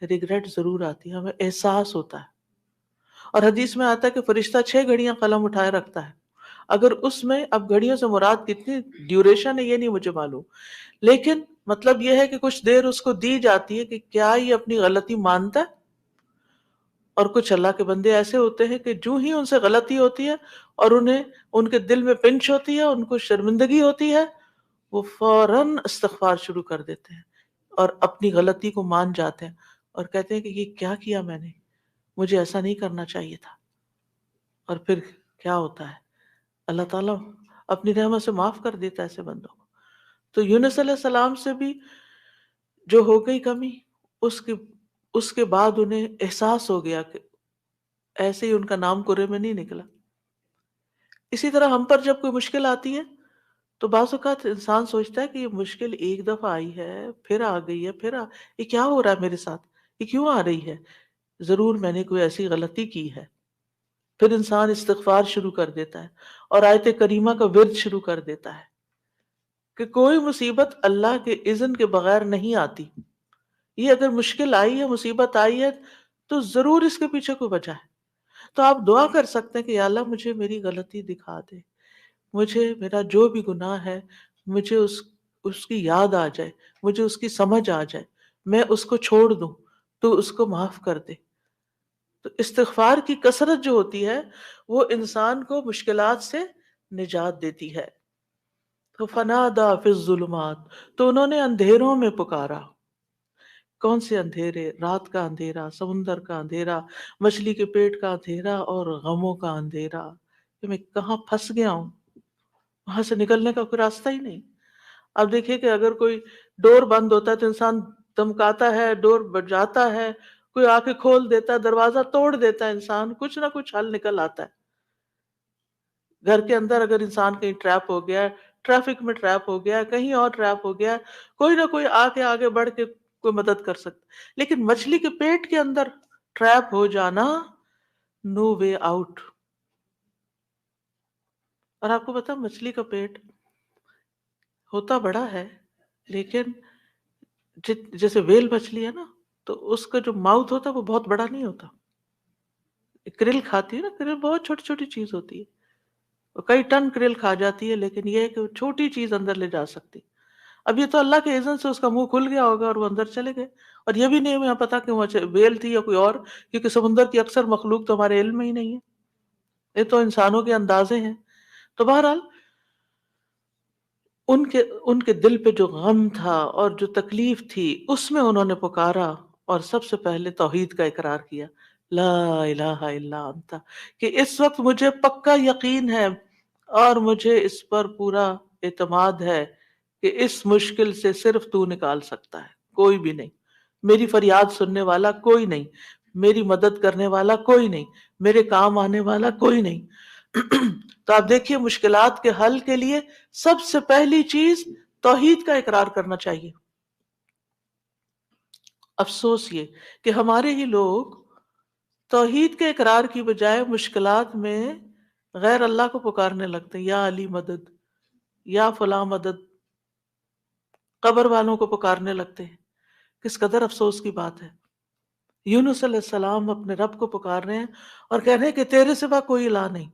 ریگریٹ ضرور آتی ہے، ہمیں احساس ہوتا ہے۔ اور حدیث میں آتا ہے کہ فرشتہ 6 گھڑیاں قلم اٹھائے رکھتا ہے، اگر اس میں، اب گھڑیوں سے مراد کتنی ڈیوریشن ہے یہ نہیں مجھے معلوم، لیکن مطلب یہ ہے کہ کچھ دیر اس کو دی جاتی ہے کہ کیا یہ اپنی غلطی مانتا ہے۔ اور کچھ اللہ کے بندے ایسے ہوتے ہیں کہ جو ہی ان سے غلطی ہوتی ہے اور انہیں ان کے دل میں پنچ ہوتی ہے، ان کو شرمندگی ہوتی ہے، وہ فوراً استغفار شروع کر دیتے ہیں اور اپنی غلطی کو مان جاتے ہیں اور کہتے ہیں کہ یہ کیا کیا میں نے، مجھے ایسا نہیں کرنا چاہیے تھا۔ اور پھر کیا ہوتا ہے، اللہ تعالیٰ اپنی رحمت سے معاف کر دیتا ہے ایسے بندوں کو۔ تو یونس علیہ السلام سے بھی جو ہو گئی کمی، اس کے بعد انہیں احساس ہو گیا کہ ایسے ہی ان کا نام کرے میں نہیں نکلا۔ اسی طرح ہم پر جب کوئی مشکل آتی ہے تو بعض اوقات انسان سوچتا ہے کہ یہ مشکل ایک دفعہ آئی ہے، پھر آ گئی ہے، یہ کیا ہو رہا ہے میرے ساتھ، یہ کیوں آ رہی ہے، ضرور میں نے کوئی ایسی غلطی کی ہے۔ پھر انسان استغفار شروع کر دیتا ہے اور آیت کریمہ کا ورد شروع کر دیتا ہے کہ کوئی مصیبت اللہ کے اذن کے بغیر نہیں آتی۔ یہ اگر مشکل آئی ہے، مصیبت آئی ہے، تو ضرور اس کے پیچھے کوئی وجہ ہے۔ تو آپ دعا کر سکتے ہیں کہ یا اللہ مجھے میری غلطی دکھا دے، مجھے میرا جو بھی گناہ ہے، مجھے اس کی یاد آ جائے، مجھے اس کی سمجھ آ جائے، میں اس کو چھوڑ دوں، تو اس کو معاف کر دے۔ تو استغفار کی کثرت جو ہوتی ہے وہ انسان کو مشکلات سے نجات دیتی ہے۔ تو فنادا فی الظلمات، تو انہوں نے اندھیروں میں پکارا۔ کون سے اندھیرے؟ رات کا اندھیرا، سمندر کا اندھیرا، مچھلی کے پیٹ کا اندھیرا، اور غموں کا اندھیرا کہ میں کہاں پھنس گیا ہوں، وہاں سے نکلنے کا کوئی راستہ ہی نہیں۔ اب دیکھیے کہ اگر کوئی ڈور بند ہوتا ہے تو انسان دمکاتا ہے، ڈور بجاتا ہے، کوئی آ کے کھول دیتا ہے، دروازہ توڑ دیتا ہے، انسان کچھ نہ کچھ حل نکل آتا ہے۔ گھر کے اندر اگر انسان کہیں ٹریپ ہو گیا ہے، ٹریفک میں ٹریپ ہو گیا ہے، کہیں اور ٹریپ ہو گیا ہے، کوئی نہ کوئی آ کے آگے بڑھ کے کوئی مدد کر سکتا ہے۔ لیکن مچھلی کے پیٹ کے اندر ٹریپ ہو جانا، نو وے آؤٹ۔ اور آپ کو پتا مچھلی کا پیٹ ہوتا بڑا ہے، لیکن جیسے ویل مچھلی ہے نا، تو اس کا جو ماؤتھ ہوتا ہے وہ بہت بڑا نہیں ہوتا۔ کرل کھاتی ہے نا، کرل بہت چھوٹی چھوٹی چیز ہوتی ہے، وہ کئی ٹن کرل کھا جاتی ہے، لیکن یہ ہے کہ وہ چھوٹی چیز اندر لے جا سکتی۔ اب یہ تو اللہ کے اذن سے اس کا منہ کھل گیا ہوگا اور وہ اندر چلے گئے، اور یہ بھی نہیں ہمیں پتا کہ وہ ویل تھی یا کوئی اور، کیونکہ سمندر کی اکثر مخلوق تو ہمارے علم میں ہی نہیں ہے، یہ تو انسانوں کے اندازے ہیں۔ تو بہرحال ان کے دل پہ جو غم تھا اور جو تکلیف تھی، اس میں انہوں نے پکارا اور سب سے پہلے توحید کا اقرار کیا، لا الہ الا انت، کہ اس وقت مجھے پکا یقین ہے اور مجھے اس پر پورا اعتماد ہے کہ اس مشکل سے صرف تو نکال سکتا ہے، کوئی بھی نہیں، میری فریاد سننے والا کوئی نہیں، میری مدد کرنے والا کوئی نہیں، میرے کام آنے والا کوئی نہیں۔ تو آپ دیکھیے، مشکلات کے حل کے لیے سب سے پہلی چیز توحید کا اقرار کرنا چاہیے۔ افسوس یہ کہ ہمارے ہی لوگ توحید کے اقرار کی بجائے مشکلات میں غیر اللہ کو پکارنے لگتے ہیں، یا علی مدد، یا فلاں مدد، قبر والوں کو پکارنے لگتے ہیں۔ کس قدر افسوس کی بات ہے۔ یونس علیہ السلام اپنے رب کو پکار رہے ہیں اور کہہ رہے ہیں کہ تیرے سوا کوئی الہ نہیں،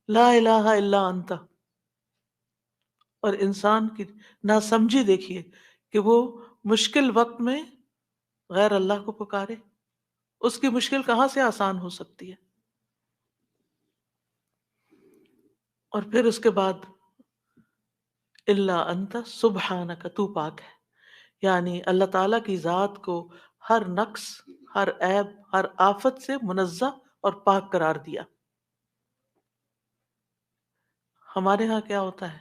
لا الہ الا انت۔ اور انسان کی ناسمجھی دیکھیے کہ وہ مشکل وقت میں غیر اللہ کو پکارے، اس کی مشکل کہاں سے آسان ہو سکتی ہے؟ اور پھر اس کے بعد الا انت سبحانک، تو پاک ہے، یعنی اللہ تعالیٰ کی ذات کو ہر نقص، ہر عیب، ہر آفت سے منزہ اور پاک قرار دیا۔ ہمارے ہاں کیا ہوتا ہے،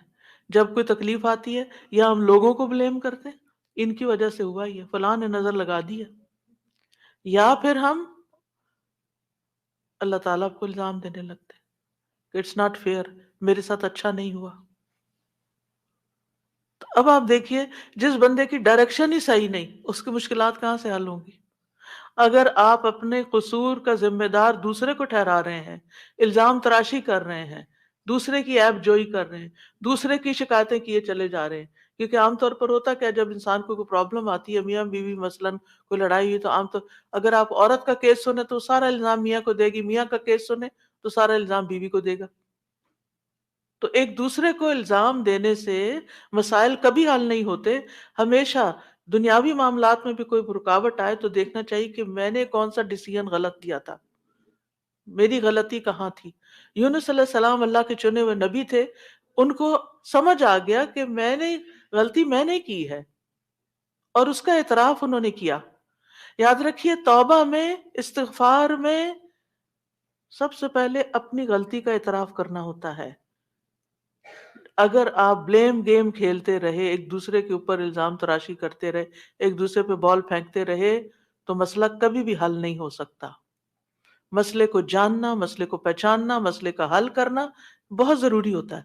جب کوئی تکلیف آتی ہے یا ہم لوگوں کو بلیم کرتے ہیں، ان کی وجہ سے ہوا ہی ہے، فلاں نے نظر لگا دی ہے، یا پھر ہم اللہ تعالیٰ کو الزام دینے لگتے ہیں کہ اٹس ناٹ فیئر، میرے ساتھ اچھا نہیں ہوا۔ تو اب آپ دیکھیے، جس بندے کی ڈائریکشن ہی صحیح نہیں، اس کی مشکلات کہاں سے حل ہوں گی؟ اگر آپ اپنے قصور کا ذمہ دار دوسرے کو ٹھہرا رہے ہیں، الزام تراشی کر رہے ہیں، دوسرے کی عیب جوئی کر رہے ہیں، دوسرے کی شکایتیں کیے چلے جا رہے ہیں، کیونکہ عام طور پر ہوتا کیا، جب انسان کو کوئی پرابلم آتی ہے، میاں بیوی مثلاً کوئی لڑائی ہوئی، تو عام طور اگر آپ عورت کا کیس سنیں تو سارا الزام میاں کو دے گی، میاں کا کیس سنیں تو سارا الزام بیوی کو دے گا۔ تو ایک دوسرے کو الزام دینے سے مسائل کبھی حل نہیں ہوتے۔ ہمیشہ دنیاوی معاملات میں بھی کوئی رکاوٹ آئے تو دیکھنا چاہیے کہ میں نے کون سا ڈیسیژن غلط لیا تھا، میری غلطی کہاں تھی۔ یونس علیہ السلام اللہ کے چنے ہوئے نبی تھے، ان کو سمجھ آ گیا کہ غلطی میں نے کی ہے، اور اس کا اعتراف انہوں نے کیا۔ یاد رکھیے، توبہ میں، استغفار میں سب سے پہلے اپنی غلطی کا اعتراف کرنا ہوتا ہے۔ اگر آپ بلیم گیم کھیلتے رہے، ایک دوسرے کے اوپر الزام تراشی کرتے رہے، ایک دوسرے پہ بال پھینکتے رہے، تو مسئلہ کبھی بھی حل نہیں ہو سکتا۔ مسئلے کو جاننا، مسئلے کو پہچاننا، مسئلے کا حل کرنا بہت ضروری ہوتا ہے۔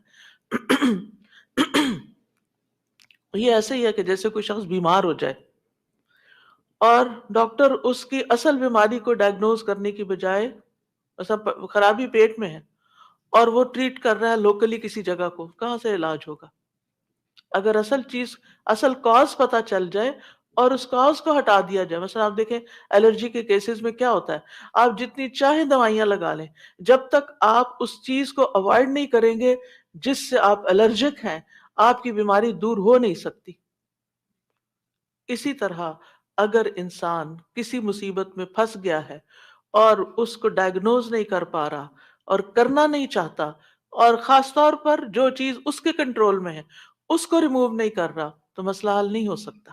یہ ایسے ہی ہے کہ جیسے کوئی شخص بیمار ہو جائے اور ڈاکٹر اس کی اصل بیماری کو ڈائگنوز کرنے کی بجائے، خرابی پیٹ میں ہے اور وہ ٹریٹ کر رہا ہے لوکلی کسی جگہ کو، کہاں سے علاج ہوگا؟ اگر اصل کاز پتہ چل جائے اور اس کاز کو ہٹا دیا جائے۔ مثلا آپ دیکھیں الرجی کے کیسز میں کیا ہوتا ہے، آپ جتنی چاہیں دوائیاں لگا لیں، جب تک آپ اس چیز کو اوائڈ نہیں کریں گے جس سے آپ الرجک ہیں، آپ کی بیماری دور ہو نہیں سکتی۔ اسی طرح اگر انسان کسی مصیبت میں پھنس گیا ہے اور اس کو ڈائگنوز نہیں کر پا رہا اور کرنا نہیں چاہتا، اور خاص طور پر جو چیز اس کے کنٹرول میں ہے اس کو ریموو نہیں کر رہا، تو مسئلہ حل نہیں ہو سکتا۔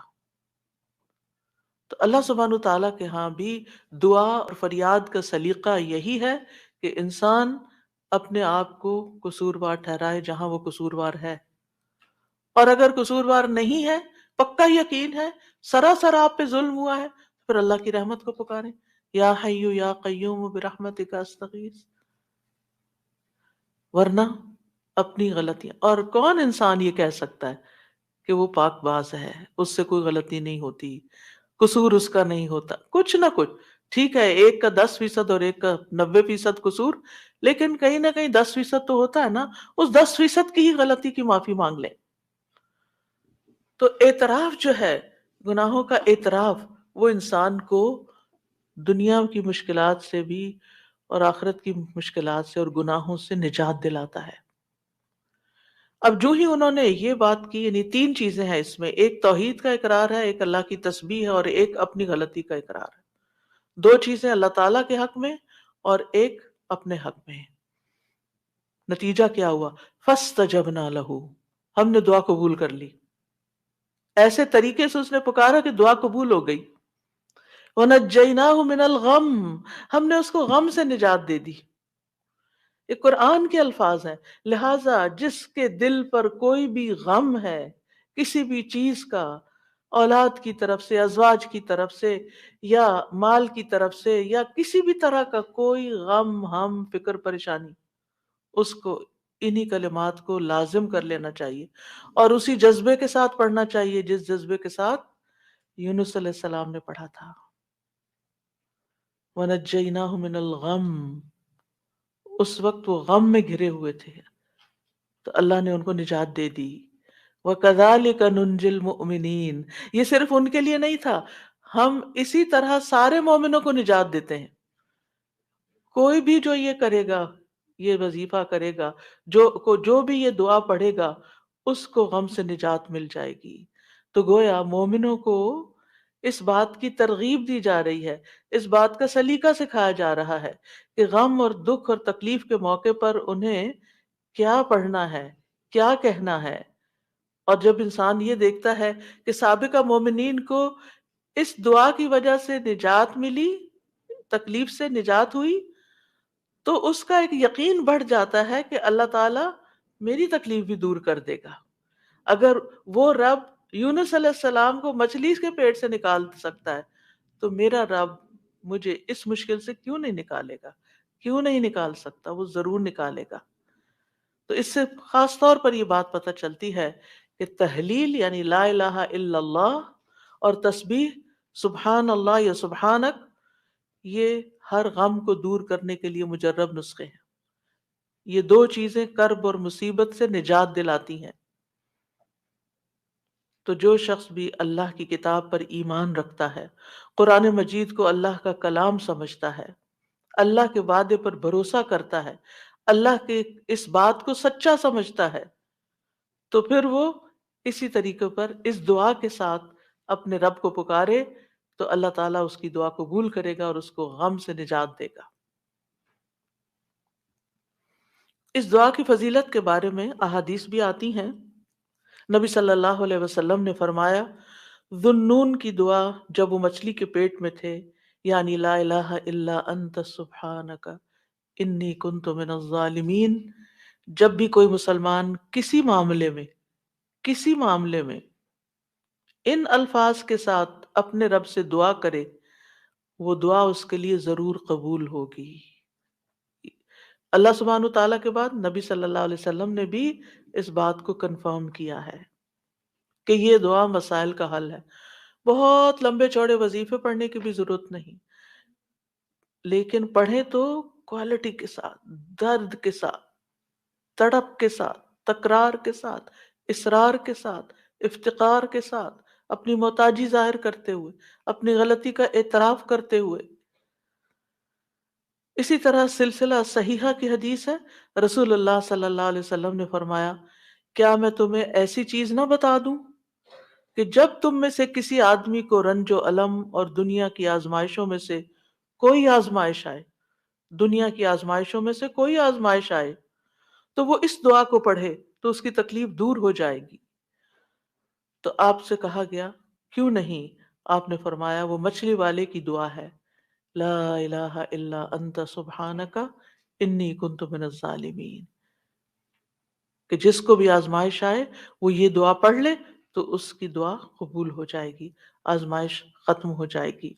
تو اللہ سبحانہ تعالیٰ کے ہاں بھی دعا اور فریاد کا سلیقہ یہی ہے کہ انسان اپنے آپ کو قصوروار ٹھہرائے جہاں وہ قصوروار ہے، اور اگر قصوروار نہیں ہے، پکا یقین ہے سراسر آپ پہ ظلم ہوا ہے، پھر اللہ کی رحمت کو پکاریں، یا حی یا قیوم برحمتک استغیث۔ ورنہ اپنی غلطیاں، اور کون انسان یہ کہہ سکتا ہے کہ وہ پاک باز ہے، اس سے کوئی غلطی نہیں ہوتی، قصور اس کا نہیں ہوتا؟ کچھ نہ کچھ، ٹھیک ہے، ایک کا 10% اور ایک کا 90% قصور، لیکن کہیں نہ کہیں 10% تو ہوتا ہے نا، اس 10% کی ہی غلطی کی معافی مانگ لیں۔ تو اعتراف جو ہے، گناہوں کا اعتراف، وہ انسان کو دنیا کی مشکلات سے بھی اور آخرت کی مشکلات سے اور گناہوں سے نجات دلاتا ہے۔ اب جو ہی انہوں نے یہ بات کی، یعنی 3 چیزیں ہیں اس میں، ایک توحید کا اقرار ہے، ایک اللہ کی تسبیح ہے، اور ایک اپنی غلطی کا اقرار ہے۔ 2 چیزیں اللہ تعالیٰ کے حق میں اور ایک اپنے حق میں ہے۔ نتیجہ کیا ہوا؟ فَاسْتَجَبْنَا لَهُ، ہم نے دعا قبول کر لی، ایسے طریقے سے اس نے پکارا کہ دعا قبول ہو گئی۔ وَنَجَّيْنَاهُ مِنَ الْغَمِّ، ہم نے اس کو غم سے نجات دے دی۔ یہ قرآن کے الفاظ ہیں، لہٰذا جس کے دل پر کوئی بھی غم ہے کسی بھی چیز کا، اولاد کی طرف سے، ازواج کی طرف سے، یا مال کی طرف سے، یا کسی بھی طرح کا کوئی غم، ہم، فکر، پریشانی، اس کو انہی کلمات کو لازم کر لینا چاہیے اور اسی جذبے کے ساتھ پڑھنا چاہیے جس جذبے کے ساتھ یونس علیہ السلام نے پڑھا تھا۔ وَنَجَّيْنَاهُ مِنَ الْغَمِّ، اس وقت وہ غم میں گھرے ہوئے تھے تو اللہ نے ان کو نجات دے دی۔ وَكَذَلِكَ نُنْجِي الْمُؤْمِنِينَ، یہ صرف ان کے لیے نہیں تھا، ہم اسی طرح سارے مومنوں کو نجات دیتے ہیں۔ کوئی بھی جو یہ کرے گا، یہ وظیفہ کرے گا، جو بھی یہ دعا پڑھے گا، اس کو غم سے نجات مل جائے گی۔ تو گویا مومنوں کو اس بات کی ترغیب دی جا رہی ہے، اس بات کا سلیقہ سکھایا جا رہا ہے کہ غم اور دکھ اور تکلیف کے موقع پر انہیں کیا پڑھنا ہے، کیا کہنا ہے۔ اور جب انسان یہ دیکھتا ہے کہ سابقہ مومنین کو اس دعا کی وجہ سے نجات ملی، تکلیف سے نجات ہوئی، تو اس کا ایک یقین بڑھ جاتا ہے کہ اللہ تعالیٰ میری تکلیف بھی دور کر دے گا۔ اگر وہ رب یونس علیہ السلام کو مچھلی کے پیٹ سے نکال سکتا ہے تو میرا رب مجھے اس مشکل سے کیوں نہیں نکالے گا، کیوں نہیں نکال سکتا، وہ ضرور نکالے گا۔ تو اس سے خاص طور پر یہ بات پتہ چلتی ہے کہ تحلیل یعنی لا الہ الا اللہ اور تسبیح سبحان اللہ یا سبحانک، یہ ہر غم کو دور کرنے کے لیے مجرب نسخے ہیں۔ یہ دو چیزیں کرب اور مصیبت سے نجات دلاتی ہیں۔ تو جو شخص بھی اللہ کی کتاب پر ایمان رکھتا ہے، قرآن مجید کو اللہ کا کلام سمجھتا ہے، اللہ کے وعدے پر بھروسہ کرتا ہے، اللہ کے اس بات کو سچا سمجھتا ہے، تو پھر وہ اسی طریقے پر اس دعا کے ساتھ اپنے رب کو پکارے تو اللہ تعالیٰ اس کی دعا قبول کرے گا اور اس کو غم سے نجات دے گا۔ اس دعا کی فضیلت کے بارے میں احادیث بھی آتی ہیں۔ نبی صلی اللہ علیہ وسلم نے فرمایا، ذُنُّون کی دعا جب وہ مچھلی کے پیٹ میں تھے، یعنی لا الہ الا انت سبحانک انی کنت من الظالمین، جب بھی کوئی مسلمان کسی معاملے میں ان الفاظ کے ساتھ اپنے رب سے دعا کرے، وہ دعا اس کے لیے ضرور قبول ہوگی۔ اللہ سبحانہ تعالیٰ کے بعد نبی صلی اللہ علیہ وسلم نے بھی اس بات کو کنفرم کیا ہے کہ یہ دعا مسائل کا حل ہے۔ بہت لمبے چوڑے وظیفے پڑھنے کی بھی ضرورت نہیں، لیکن پڑھیں تو کوالٹی کے ساتھ، درد کے ساتھ، تڑپ کے ساتھ، تکرار کے ساتھ، اصرار کے ساتھ، افتقار کے ساتھ، اپنی محتاجی ظاہر کرتے ہوئے، اپنی غلطی کا اعتراف کرتے ہوئے۔ اسی طرح سلسلہ صحیحہ کی حدیث ہے، رسول اللہ صلی اللہ علیہ وسلم نے فرمایا، کیا میں تمہیں ایسی چیز نہ بتا دوں کہ جب تم میں سے کسی آدمی کو رنج و الم اور دنیا کی آزمائشوں میں سے کوئی آزمائش آئے، دنیا کی آزمائشوں میں سے کوئی آزمائش آئے تو وہ اس دعا کو پڑھے تو اس کی تکلیف دور ہو جائے گی۔ تو آپ سے کہا گیا کیوں نہیں؟ آپ نے فرمایا وہ مچھلی والے کی دعا ہے، لا الہ الا انت سبحانک انی کنت من الظالمین، کہ جس کو بھی آزمائش آئے وہ یہ دعا پڑھ لے تو اس کی دعا قبول ہو جائے گی، آزمائش ختم ہو جائے گی۔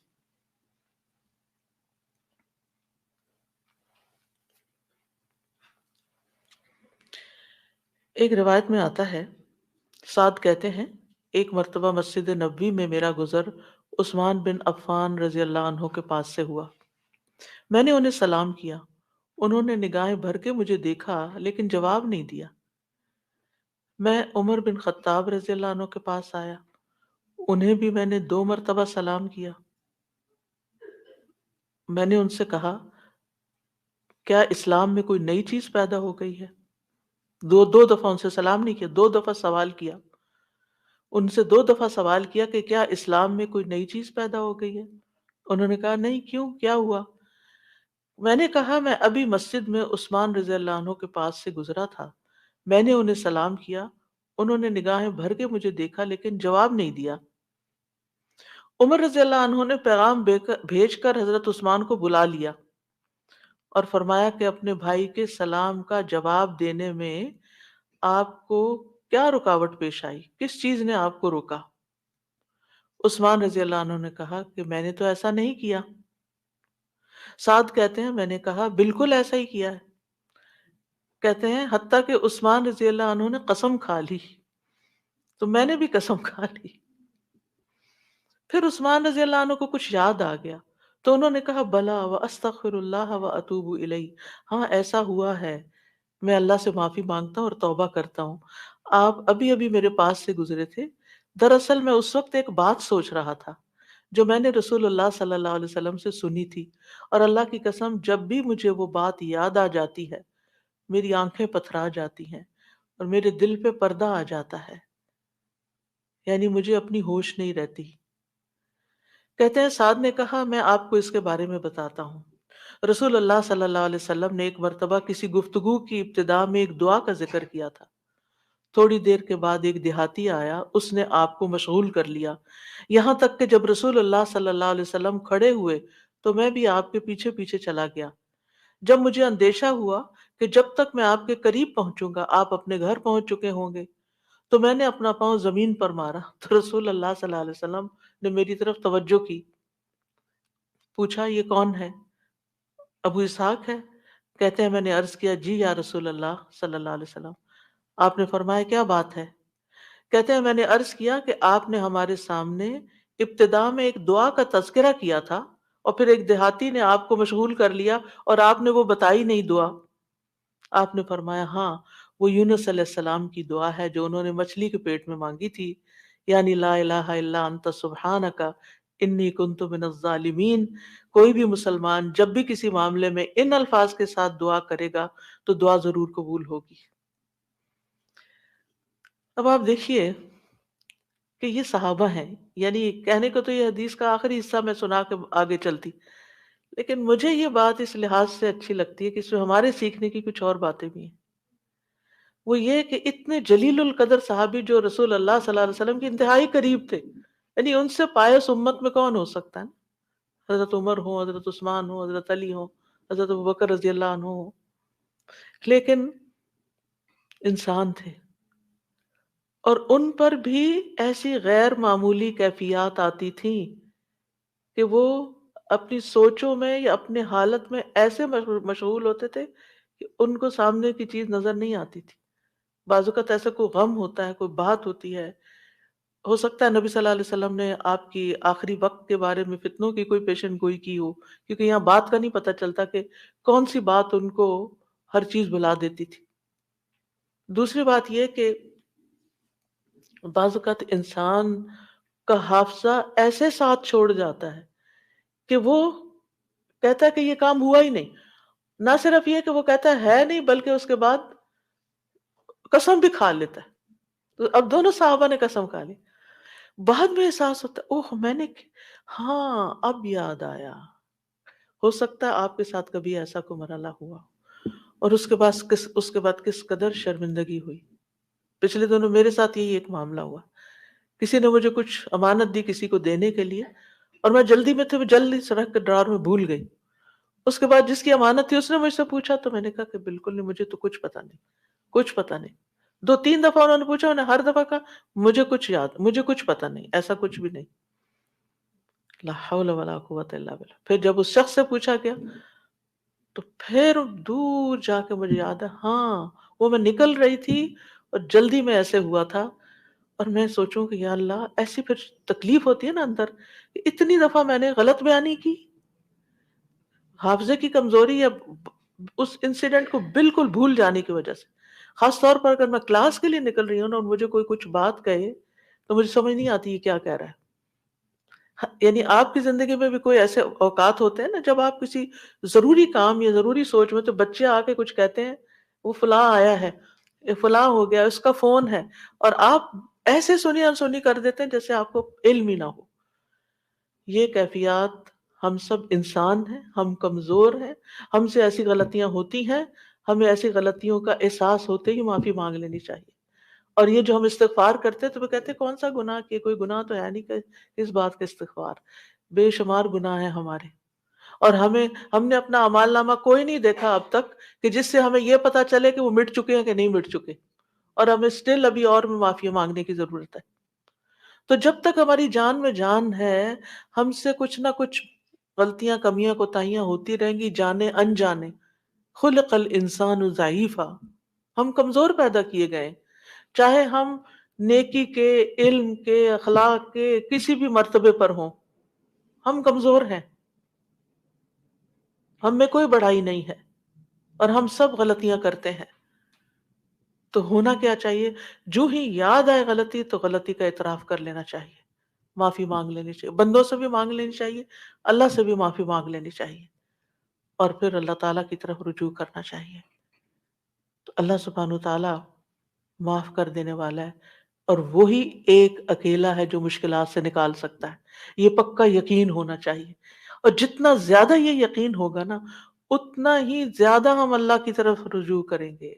ایک روایت میں آتا ہے، سعد کہتے ہیں، ایک مرتبہ مسجد نبوی میں میرا گزر عثمان بن عفان رضی اللہ عنہ کے پاس سے ہوا۔ میں نے انہیں سلام کیا، انہوں نے نگاہیں بھر کے مجھے دیکھا لیکن جواب نہیں دیا۔ میں عمر بن خطاب رضی اللہ عنہ کے پاس آیا، انہیں بھی میں نے 2 مرتبہ سلام کیا۔ میں نے ان سے کہا، کیا اسلام میں کوئی نئی چیز پیدا ہو گئی ہے؟ دو دفعہ ان سے سلام نہیں کیا، 2 دفعہ سوال کیا، ان سے 2 دفعہ سوال کیا کہ کیا اسلام میں کوئی نئی چیز پیدا ہو گئی ہے؟ انہوں نے کہا نہیں، کیوں، کیا ہوا؟ میں نے کہا میں ابھی مسجد میں عثمان رضی اللہ عنہ کے پاس سے گزرا تھا، میں نے انہیں سلام کیا، انہوں نے نگاہیں بھر کے مجھے دیکھا لیکن جواب نہیں دیا۔ عمر رضی اللہ عنہ نے پیغام بھیج کر حضرت عثمان کو بلا لیا اور فرمایا کہ اپنے بھائی کے سلام کا جواب دینے میں آپ کو کیا رکاوٹ پیش آئی، کس چیز نے آپ کو روکا؟ عثمان رضی اللہ عنہ نے کہا کہ میں نے تو ایسا نہیں کیا۔ سعد کہتے ہیں میں نے کہا بالکل ایسا ہی کیا ہے۔ کہتے ہیں حتیٰ کہ عثمان رضی اللہ عنہ نے قسم کھا لی، تو میں نے بھی قسم کھا لی۔ پھر عثمان رضی اللہ عنہ کو کچھ یاد آ گیا تو انہوں نے کہا بلا واستغفر اللہ واتوب الیہ، ہاں ایسا ہوا ہے، میں اللہ سے معافی مانگتا ہوں اور توبہ کرتا ہوں۔ آپ ابھی ابھی میرے پاس سے گزرے تھے، دراصل میں اس وقت ایک بات سوچ رہا تھا جو میں نے رسول اللہ صلی اللہ علیہ وسلم سے سنی تھی، اور اللہ کی قسم جب بھی مجھے وہ بات یاد آ جاتی ہے میری آنکھیں پتھرا جاتی ہیں، اور میرے دل پہ پردہ آ جاتا ہے، یعنی مجھے اپنی ہوش نہیں رہتی۔ کہتے ہیں سعد نے کہا میں آپ کو اس کے بارے میں بتاتا ہوں۔ رسول اللہ صلی اللہ علیہ وسلم نے ایک مرتبہ کسی گفتگو کی ابتدا میں ایک دعا کا ذکر کیا تھا۔ تھوڑی دیر کے بعد ایک دیہاتی آیا، اس نے آپ کو مشغول کر لیا، یہاں تک کہ جب رسول اللہ صلی اللہ علیہ وسلم کھڑے ہوئے تو میں بھی آپ کے پیچھے پیچھے چلا گیا۔ جب مجھے اندیشہ ہوا کہ جب تک میں آپ کے قریب پہنچوں گا آپ اپنے گھر پہنچ چکے ہوں گے، تو میں نے اپنا پاؤں زمین پر مارا تو رسول اللہ صلی اللہ علیہ وسلم نے میری طرف توجہ کی، پوچھا یہ کون ہے؟ ابو اسحاق ہے؟ کہتے ہیں میں نے عرض کیا جی یا رسول اللہ صلی اللہ علیہ وسلم۔ آپ نے فرمایا کیا بات ہے؟ کہتے ہیں میں نے عرض کیا کہ آپ نے ہمارے سامنے ابتدا میں ایک دعا کا تذکرہ کیا تھا اور پھر ایک دیہاتی نے آپ کو مشغول کر لیا اور آپ نے وہ بتائی نہیں دعا۔ آپ نے فرمایا ہاں، وہ یونس علیہ السلام کی دعا ہے جو انہوں نے مچھلی کے پیٹ میں مانگی تھی، یعنی لا الہ الا انت سبحانک انی کنت من الظالمین۔ کوئی بھی مسلمان جب بھی کسی معاملے میں ان الفاظ کے ساتھ دعا کرے گا تو دعا ضرور قبول ہوگی۔ اب آپ دیکھیے کہ یہ صحابہ ہیں، یعنی کہنے کو تو یہ حدیث کا آخری حصہ میں سنا کے آگے چلتی، لیکن مجھے یہ بات اس لحاظ سے اچھی لگتی ہے کہ اس میں ہمارے سیکھنے کی کچھ اور باتیں بھی ہیں۔ وہ یہ کہ اتنے جلیل القدر صحابی جو رسول اللہ صلی اللہ علیہ وسلم کے انتہائی قریب تھے، یعنی ان سے پایس امت میں کون ہو سکتا ہے؟ حضرت عمر ہو، حضرت عثمان ہو، حضرت علی ہو، حضرت ابوبکر رضی اللہ عنہ ہو، لیکن انسان تھے اور ان پر بھی ایسی غیر معمولی کیفیات آتی تھیں کہ وہ اپنی سوچوں میں یا اپنے حالت میں ایسے مشغول ہوتے تھے کہ ان کو سامنے کی چیز نظر نہیں آتی تھی۔ بعض اوقات ایسا کوئی غم ہوتا ہے، کوئی بات ہوتی ہے، ہو سکتا ہے نبی صلی اللہ علیہ وسلم نے آپ کی آخری وقت کے بارے میں فتنوں کی کوئی پیشن گوئی کی ہو، کیونکہ یہاں بات کا نہیں پتہ چلتا کہ کون سی بات ان کو ہر چیز بھلا دیتی تھی۔ دوسری بات یہ کہ بعض اوقات انسان کا حافظہ ایسے ساتھ چھوڑ جاتا ہے کہ وہ کہتا ہے کہ یہ کام ہوا ہی نہیں، نہ صرف یہ کہ وہ کہتا ہے نہیں بلکہ اس کے بعد قسم بھی کھا لیتا ہے۔ تو اب دونوں صحابہ نے قسم کھا لی، بعد میں احساس ہوتا ہے اوہ میں نے ہاں اب یاد آیا، ہو سکتا ہے آپ کے ساتھ کبھی ایسا کوئی مرحلہ ہوا اور اس کے بعد کس قدر شرمندگی ہوئی۔ پچھلے دنوں میرے ساتھ یہی ایک معاملہ ہوا، کسی نے مجھے کچھ امانت دی کسی کو دینے کے لیے اور میں جلدی میں تھی، جلدی سے رکھ کے ڈرار میں بھول گئی۔ اس کے بعد جس کی امانت تھی اس نے مجھ سے پوچھا تو میں نے کہا کہ بالکل نہیں، مجھے تو کچھ پتا نہیں، کچھ پتا نہیں۔ دو تین دفعہ انہوں نے پوچھا، انہوں نے ہر دفعہ کہا مجھے کچھ پتا نہیں، ایسا کچھ بھی نہیں۔ لا حول ولا قوت الا باللہ۔ پھر جب اس شخص سے پوچھا گیا تو پھر دور جا کے مجھے یاد ہے، ہاں وہ میں نکل رہی تھی اور جلدی میں ایسے ہوا تھا، اور میں سوچوں کہ یا اللہ ایسی پھر تکلیف ہوتی ہے نا اندر، کہ اتنی دفعہ میں نے غلط بیانی کی، حافظے کی کمزوری یا اس انسیڈنٹ کو بالکل بھول جانے کی وجہ سے۔ خاص طور پر اگر میں کلاس کے لیے نکل رہی ہوں نا اور مجھے کوئی کچھ بات کہے تو مجھے سمجھ نہیں آتی یہ کیا کہہ رہا ہے۔ یعنی آپ کی زندگی میں بھی کوئی ایسے اوقات ہوتے ہیں نا جب آپ کسی ضروری کام یا ضروری سوچ میں، تو بچے آ کے کچھ کہتے ہیں وہ فلاں آیا ہے، یہ فلاں ہو گیا، اس کا فون ہے، اور آپ ایسے سنی انسنی کر دیتے ہیں جیسے آپ کو علم ہی نہ ہو۔ یہ کیفیات، ہم سب انسان ہیں، ہم کمزور ہیں، ہم سے ایسی غلطیاں ہوتی ہیں، ہمیں ایسی غلطیوں کا احساس ہوتے ہی معافی مانگ لینی چاہیے۔ اور یہ جو ہم استغفار کرتے ہیں تو وہ کہتے ہیں کون سا گناہ کیا، کوئی گناہ تو ہے نہیں کہ اس بات کا استغفار، بے شمار گناہ ہیں ہمارے، اور ہم نے اپنا اعمال نامہ کوئی نہیں دیکھا اب تک کہ جس سے ہمیں یہ پتا چلے کہ وہ مٹ چکے ہیں کہ نہیں مٹ چکے، اور ہمیں اسٹل ابھی اور معافی مانگنے کی ضرورت ہے۔ تو جب تک ہماری جان میں جان ہے ہم سے کچھ نہ کچھ غلطیاں، کمیاں، کوتاہیاں ہوتی رہیں گی، جانے انجانے۔ خلق الانسان ضعیفا، ہم کمزور پیدا کیے گئے، چاہے ہم نیکی کے، علم کے، اخلاق کے کسی بھی مرتبے پر ہوں، ہم کمزور ہیں، ہم میں کوئی بڑائی نہیں ہے، اور ہم سب غلطیاں کرتے ہیں۔ تو ہونا کیا چاہیے؟ جو ہی یاد آئے غلطی تو غلطی کا اعتراف کر لینا چاہیے، معافی مانگ لینی چاہیے، بندوں سے بھی مانگ لینی چاہیے، اللہ سے بھی معافی مانگ لینی چاہیے، اور پھر اللہ تعالیٰ کی طرف رجوع کرنا چاہیے۔ تو اللہ سبحانہ تعالیٰ معاف کر دینے والا ہے، اور وہی ایک اکیلا ہے جو مشکلات سے نکال سکتا ہے۔ یہ پکا یقین ہونا چاہیے، اور جتنا زیادہ یہ یقین ہوگا نا، اتنا ہی زیادہ ہم اللہ کی طرف رجوع کریں گے،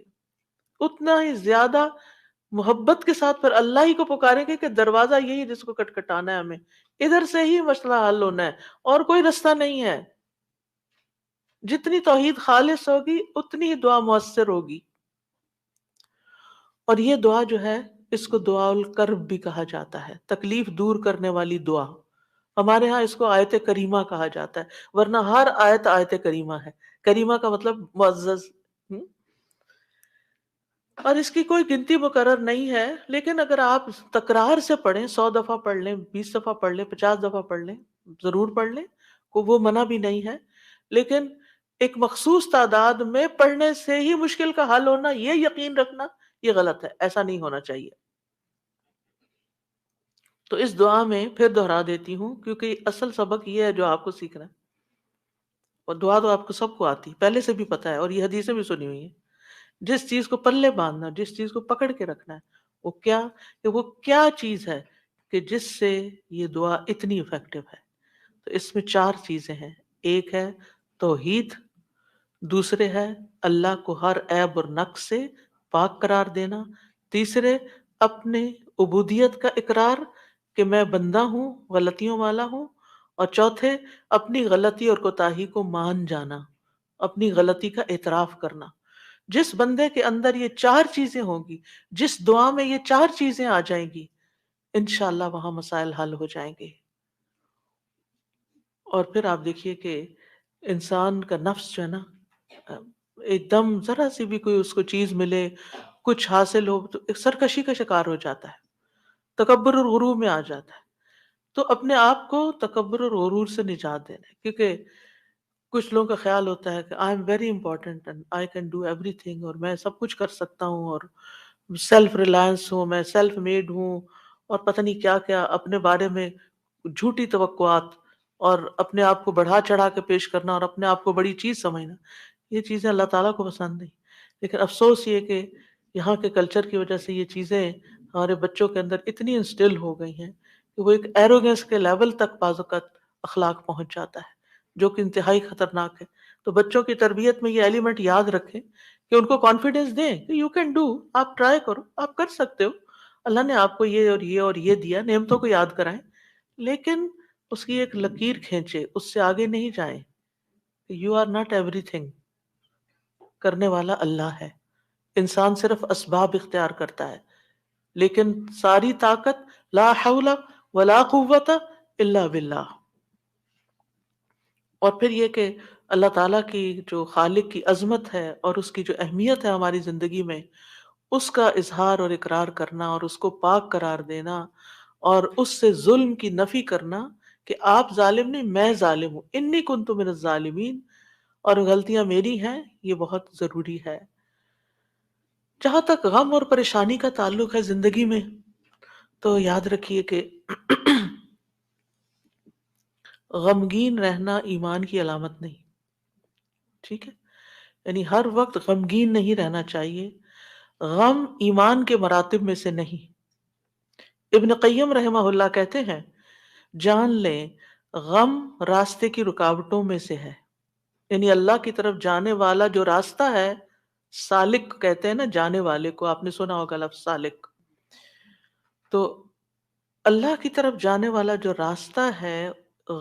اتنا ہی زیادہ محبت کے ساتھ پھر اللہ ہی کو پکاریں گے کہ دروازہ یہی جس کو کٹکھٹانا ہے، ہمیں ادھر سے ہی مسئلہ حل ہونا ہے، اور کوئی رستہ نہیں ہے۔ جتنی توحید خالص ہوگی اتنی ہی دعا مؤثر ہوگی۔ اور یہ دعا جو ہے، اس کو دعا الکرب بھی کہا جاتا ہے، تکلیف دور کرنے والی دعا۔ ہمارے ہاں اس کو آیت کریمہ کہا جاتا ہے، ورنہ ہر آیت آیت کریمہ ہے۔ کریمہ کا مطلب معزز۔ اور اس کی کوئی گنتی مقرر نہیں ہے، لیکن اگر آپ تکرار سے پڑھیں، 100 دفعہ پڑھ لیں، 20 دفعہ پڑھ لیں، 50 دفعہ پڑھ لیں، ضرور پڑھ لیں، کو وہ منع بھی نہیں ہے، لیکن ایک مخصوص تعداد میں پڑھنے سے ہی مشکل کا حل ہونا، یہ یقین رکھنا، یہ غلط ہے، ایسا نہیں ہونا چاہیے۔ تو اس دعا میں پھر دہرا دیتی ہوں، کیونکہ اصل سبق یہ ہے جو آپ کو سیکھنا ہے، اور دعا تو آپ کو سب کو آتی، پہلے سے بھی پتا ہے، اور یہ حدیثیں بھی سنی ہوئی ہیں۔ جس چیز کو پلے باندھنا، جس چیز کو پکڑ کے رکھنا ہے، وہ کیا، کہ وہ کیا چیز ہے کہ جس سے یہ دعا اتنی افیکٹو ہے۔ تو اس میں 4 چیزیں ہیں۔ ایک ہے توحید، دوسرے ہے اللہ کو ہر عیب اور نقص سے پاک قرار دینا، تیسرے اپنے عبودیت کا اقرار کہ میں بندہ ہوں، غلطیوں والا ہوں، اور چوتھے اپنی غلطی اور کوتاہی کو مان جانا، اپنی غلطی کا اعتراف کرنا۔ جس بندے کے اندر یہ 4 چیزیں ہوں گی، جس دعا میں یہ 4 چیزیں آ جائیں گی، انشاءاللہ وہاں مسائل حل ہو جائیں گے۔ اور پھر آپ دیکھیے کہ انسان کا نفس جو ہے نا، ایک دم ذرا سی بھی کوئی اس کو چیز ملے، کچھ حاصل ہو، تو ایک سرکشی کا شکار ہو جاتا ہے، تکبر اور غرور میں آ جاتا ہے۔ تو اپنے آپ کو تکبر اور غرور سے نجات دینا ہے، کیونکہ کچھ لوگوں کا خیال ہوتا ہے کہ I am very important and I can do every thing, اور میں سب کچھ کر سکتا ہوں، اور سیلف ریلائنس ہوں، میں سیلف میڈ ہوں، اور پتہ نہیں کیا کیا اپنے بارے میں جھوٹی توقعات، اور اپنے آپ کو بڑھا چڑھا کے پیش کرنا، اور اپنے آپ کو بڑی چیز سمجھنا۔ یہ چیزیں اللہ تعالیٰ کو پسند نہیں۔ لیکن افسوس یہ کہ یہاں کے کلچر کی وجہ سے یہ چیزیں ہمارے بچوں کے اندر اتنی انسٹل ہو گئی ہیں کہ وہ ایک ایروگنس کے لیول تک بعض اوقات اخلاق پہنچ جاتا ہے، جو کہ انتہائی خطرناک ہے۔ تو بچوں کی تربیت میں یہ ایلیمنٹ یاد رکھیں کہ ان کو کانفیڈنس دیں کہ یو کین ڈو، آپ ٹرائی کرو، آپ کر سکتے ہو، اللہ نے آپ کو یہ اور یہ اور یہ دیا، نعمتوں کو یاد کرائیں، لیکن اس کی ایک لکیر کھینچے، اس سے آگے نہیں جائیں۔ You are not everything, کرنے والا اللہ ہے، انسان صرف اسباب اختیار کرتا ہے، لیکن ساری طاقت لا حول ولا قوت الا باللہ۔ اور پھر یہ کہ اللہ تعالیٰ کی جو خالق کی عظمت ہے اور اس کی جو اہمیت ہے ہماری زندگی میں، اس کا اظہار اور اقرار کرنا، اور اس کو پاک قرار دینا، اور اس سے ظلم کی نفی کرنا کہ آپ ظالم نہیں، میں ظالم ہوں، انی کنت من الظالمین، اور غلطیاں میری ہیں، یہ بہت ضروری ہے۔ جہاں تک غم اور پریشانی کا تعلق ہے زندگی میں، تو یاد رکھیے کہ غمگین رہنا ایمان کی علامت نہیں، ٹھیک ہے؟ یعنی ہر وقت غمگین نہیں رہنا چاہیے، غم ایمان کے مراتب میں سے نہیں۔ ابن قیم رحمہ اللہ کہتے ہیں، جان لیں غم راستے کی رکاوٹوں میں سے ہے، یعنی اللہ کی طرف جانے والا جو راستہ ہے، سالک کہتے ہیں نا جانے والے کو، آپ نے سنا ہوگا لفظ سالک۔ تو اللہ کی طرف جانے والا جو راستہ ہے،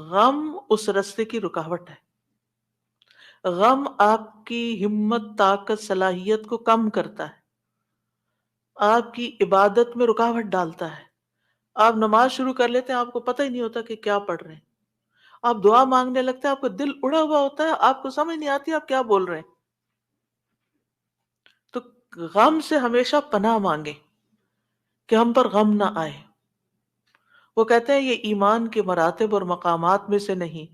غم اس راستے کی رکاوٹ ہے۔ غم آپ کی ہمت، طاقت، صلاحیت کو کم کرتا ہے، آپ کی عبادت میں رکاوٹ ڈالتا ہے۔ آپ نماز شروع کر لیتے ہیں، آپ کو پتہ ہی نہیں ہوتا کہ کیا پڑھ رہے ہیں۔ آپ دعا مانگنے لگتے ہیں، آپ کا دل اڑا ہوا ہوتا ہے، آپ کو سمجھ نہیں آتی آپ کیا بول رہے ہیں۔ تو غم سے ہمیشہ پناہ مانگے کہ ہم پر غم نہ آئے۔ وہ کہتے ہیں یہ ایمان کے مراتب اور مقامات میں سے نہیں،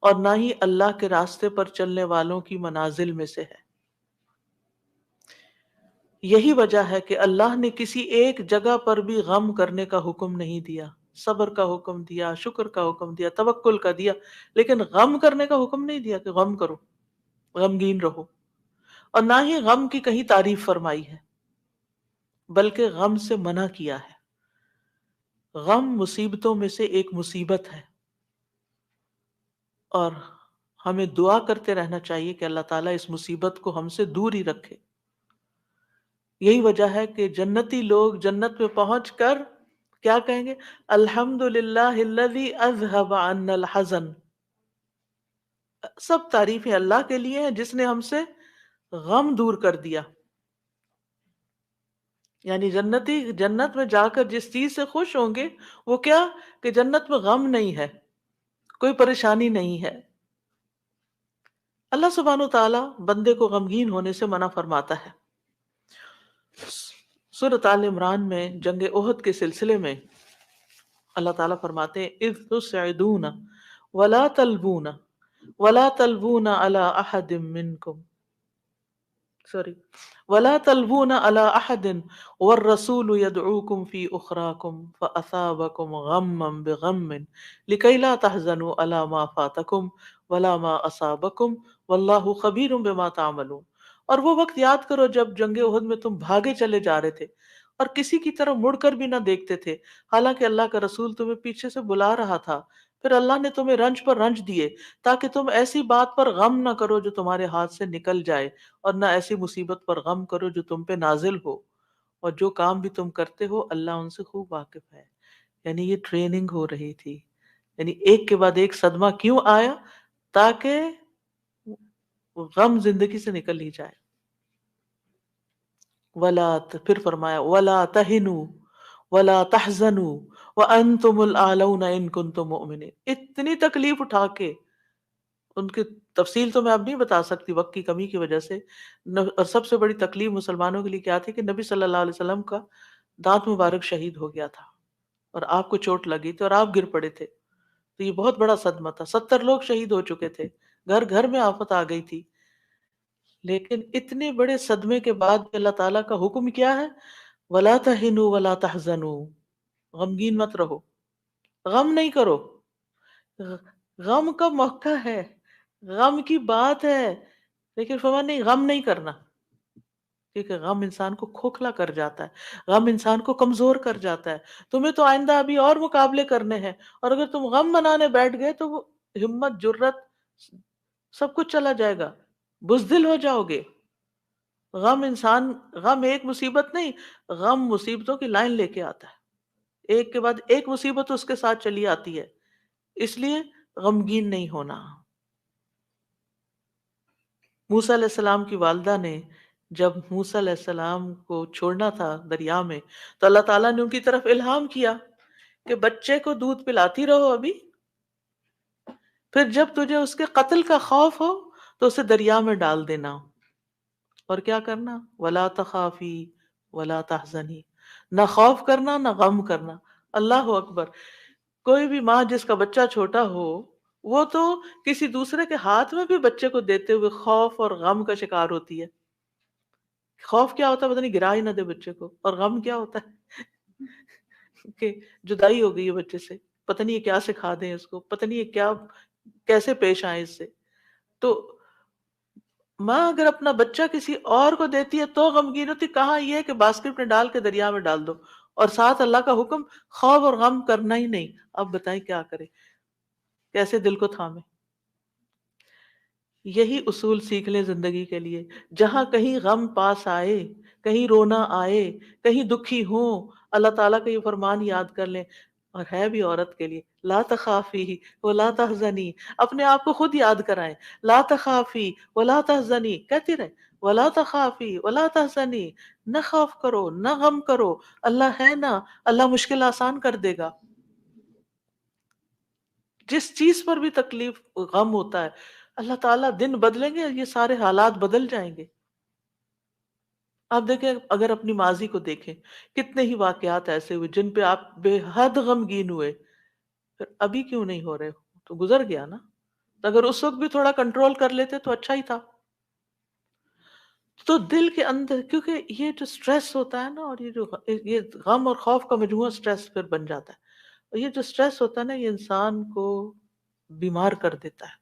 اور نہ ہی اللہ کے راستے پر چلنے والوں کی منازل میں سے ہے۔ یہی وجہ ہے کہ اللہ نے کسی ایک جگہ پر بھی غم کرنے کا حکم نہیں دیا، صبر کا حکم دیا، شکر کا حکم دیا، توکل کا دیا، لیکن غم کرنے کا حکم نہیں دیا کہ غم کرو، غمگین رہو، اور نہ ہی غم کی کہیں تعریف فرمائی ہے۔ بلکہ غم سے منع کیا ہے۔ غم مصیبتوں میں سے ایک مصیبت ہے، اور ہمیں دعا کرتے رہنا چاہیے کہ اللہ تعالیٰ اس مصیبت کو ہم سے دور ہی رکھے۔ یہی وجہ ہے کہ جنتی لوگ جنت میں پہنچ کر کیا کہیں گے؟ الحمد للہ الذی اذہب عنا الحزن، سب تعریفیں اللہ کے لیے ہیں جس نے ہم سے غم دور کر دیا۔ یعنی جنتی جنت میں جا کر جس چیز سے خوش ہوں گے وہ کیا؟ کہ جنت میں غم نہیں ہے، کوئی پریشانی نہیں ہے۔ اللہ سبحانہ و تعالیٰ بندے کو غمگین ہونے سے منع فرماتا ہے۔ سورۃ آل عمران میں جنگ احد کے سلسلے میں اللہ تعالیٰ فرماتے ہیں اذ تسعدون ولا تلوون علی احد منکم ولا تلوون علی احد والرسول يدعوكم في اخراكم فاثابكم غما بغم لكي لا تحزنوا على ما فاتكم ولا ما اصابكم والله خبير بما تعملون۔ اور وہ وقت یاد کرو جب جنگ احد میں تم بھاگے چلے جا رہے تھے اور کسی کی طرف مڑ کر بھی نہ دیکھتے تھے، حالانکہ اللہ کا رسول تمہیں پیچھے سے بلا رہا تھا، پھر اللہ نے تمہیں رنج پر رنج دیے تاکہ تم ایسی بات پر غم نہ کرو جو تمہارے ہاتھ سے نکل جائے، اور نہ ایسی مصیبت پر غم کرو جو تم پہ نازل ہو، اور جو کام بھی تم کرتے ہو اللہ ان سے خوب واقف ہے۔ یعنی یہ ٹریننگ ہو رہی تھی، یعنی ایک کے بعد ایک صدمہ کیوں آیا؟ تاکہ غم زندگی سے نکل ہی جائے۔ پھر فرمایا وَلَا تَهِنُوا وَلَا تَحْزَنُوا وَأَنْتُمُ الْأَعْلَوْنَ إِن كُنتُم مُؤْمِنِينَ۔ اتنی تکلیف اٹھا کے، ان کی تفصیل تو میں اب نہیں بتا سکتی وقت کی کمی کی وجہ سے، اور سب سے بڑی تکلیف مسلمانوں کے لیے کیا تھی کہ نبی صلی اللہ علیہ وسلم کا دانت مبارک شہید ہو گیا تھا اور آپ کو چوٹ لگی تھی اور آپ گر پڑے تھے، تو یہ بہت بڑا صدمہ تھا۔ 70 لوگ شہید ہو چکے تھے، گھر گھر میں آفت آ گئی تھی۔ لیکن اتنے بڑے صدمے کے بعد بھی اللہ تعالیٰ کا حکم کیا ہے؟ وَلَا تَهِنُوا وَلَا تَحْزَنُوا، غمگین مت رہو، غم نہیں کرو۔ غم کا موقع ہے، غم کی بات ہے، لیکن فرمان نہیں، غم نہیں کرنا، کیونکہ غم انسان کو کھوکھلا کر جاتا ہے، غم انسان کو کمزور کر جاتا ہے۔ تمہیں تو آئندہ ابھی اور مقابلے کرنے ہیں، اور اگر تم غم منانے بیٹھ گئے تو وہ ہمت، جرت، سب کچھ چلا جائے گا، بزدل ہو جاؤ گے۔ غم ایک مصیبت نہیں، غم مصیبتوں کی لائن لے کے آتا ہے، ایک کے بعد ایک مصیبت اس کے ساتھ چلی آتی ہے، اس لیے غمگین نہیں ہونا۔ موسیٰ علیہ السلام کی والدہ نے جب موسیٰ علیہ السلام کو چھوڑنا تھا دریا میں، تو اللہ تعالیٰ نے ان کی طرف الہام کیا کہ بچے کو دودھ پلاتی رہو ابھی، پھر جب تجھے اس کے قتل کا خوف ہو تو اسے دریا میں ڈال دینا، اور کیا کرنا؟ وَلَا تَخَافِي وَلَا تَحْزَنِي، نہ خوف کرنا نہ غم کرنا۔ اللہ اکبر! کوئی بھی ماں جس کا بچہ چھوٹا ہو، وہ تو کسی دوسرے کے ہاتھ میں بھی بچے کو دیتے ہوئے خوف اور غم کا شکار ہوتی ہے۔ خوف کیا ہوتا ہے؟ پتہ نہیں گرا ہی نہ دے بچے کو، اور غم کیا ہوتا ہے کہ جدائی ہو گئی ہے بچے سے، پتہ نہیں یہ کیا سکھا دیں اس کو، پتہ نہیں یہ کیا کیسے پیش آئے اس سے۔ تو ماں اگر اپنا بچہ کسی اور کو دیتی ہے تو غمگین ہوتی، کہاں یہ ہے کہ باسکٹ میں ڈال کے دریا میں ڈال دو، اور ساتھ اللہ کا حکم خوف اور غم کرنا ہی نہیں۔ اب بتائیں کیا کرے، کیسے دل کو تھامے؟ یہی اصول سیکھ لیں زندگی کے لیے، جہاں کہیں غم پاس آئے، کہیں رونا آئے، کہیں دکھی ہوں، اللہ تعالیٰ کا یہ فرمان یاد کر لیں، اور ہے بھی عورت کے لیے، لا تخافی ولا تحزنی، اپنے آپ کو خود یاد کرائیں، لا تخافی ولا تحزنی کہتی رہے، ولا تخافی ولا تحزنی، نہ خوف کرو نہ غم کرو، اللہ ہے نا، اللہ مشکل آسان کر دے گا۔ جس چیز پر بھی تکلیف غم ہوتا ہے، اللہ تعالیٰ دن بدلیں گے، یہ سارے حالات بدل جائیں گے۔ آپ دیکھیں، اگر اپنی ماضی کو دیکھیں، کتنے ہی واقعات ایسے ہوئے جن پہ آپ بے حد غمگین ہوئے، پھر ابھی کیوں نہیں ہو رہے؟ تو گزر گیا نا، تو اگر اس وقت بھی تھوڑا کنٹرول کر لیتے تو اچھا ہی تھا۔ تو دل کے اندر، کیونکہ یہ جو سٹریس ہوتا ہے نا، اور یہ غم اور خوف کا مجموعہ سٹریس پھر بن جاتا ہے، اور یہ جو سٹریس ہوتا ہے نا، یہ انسان کو بیمار کر دیتا ہے،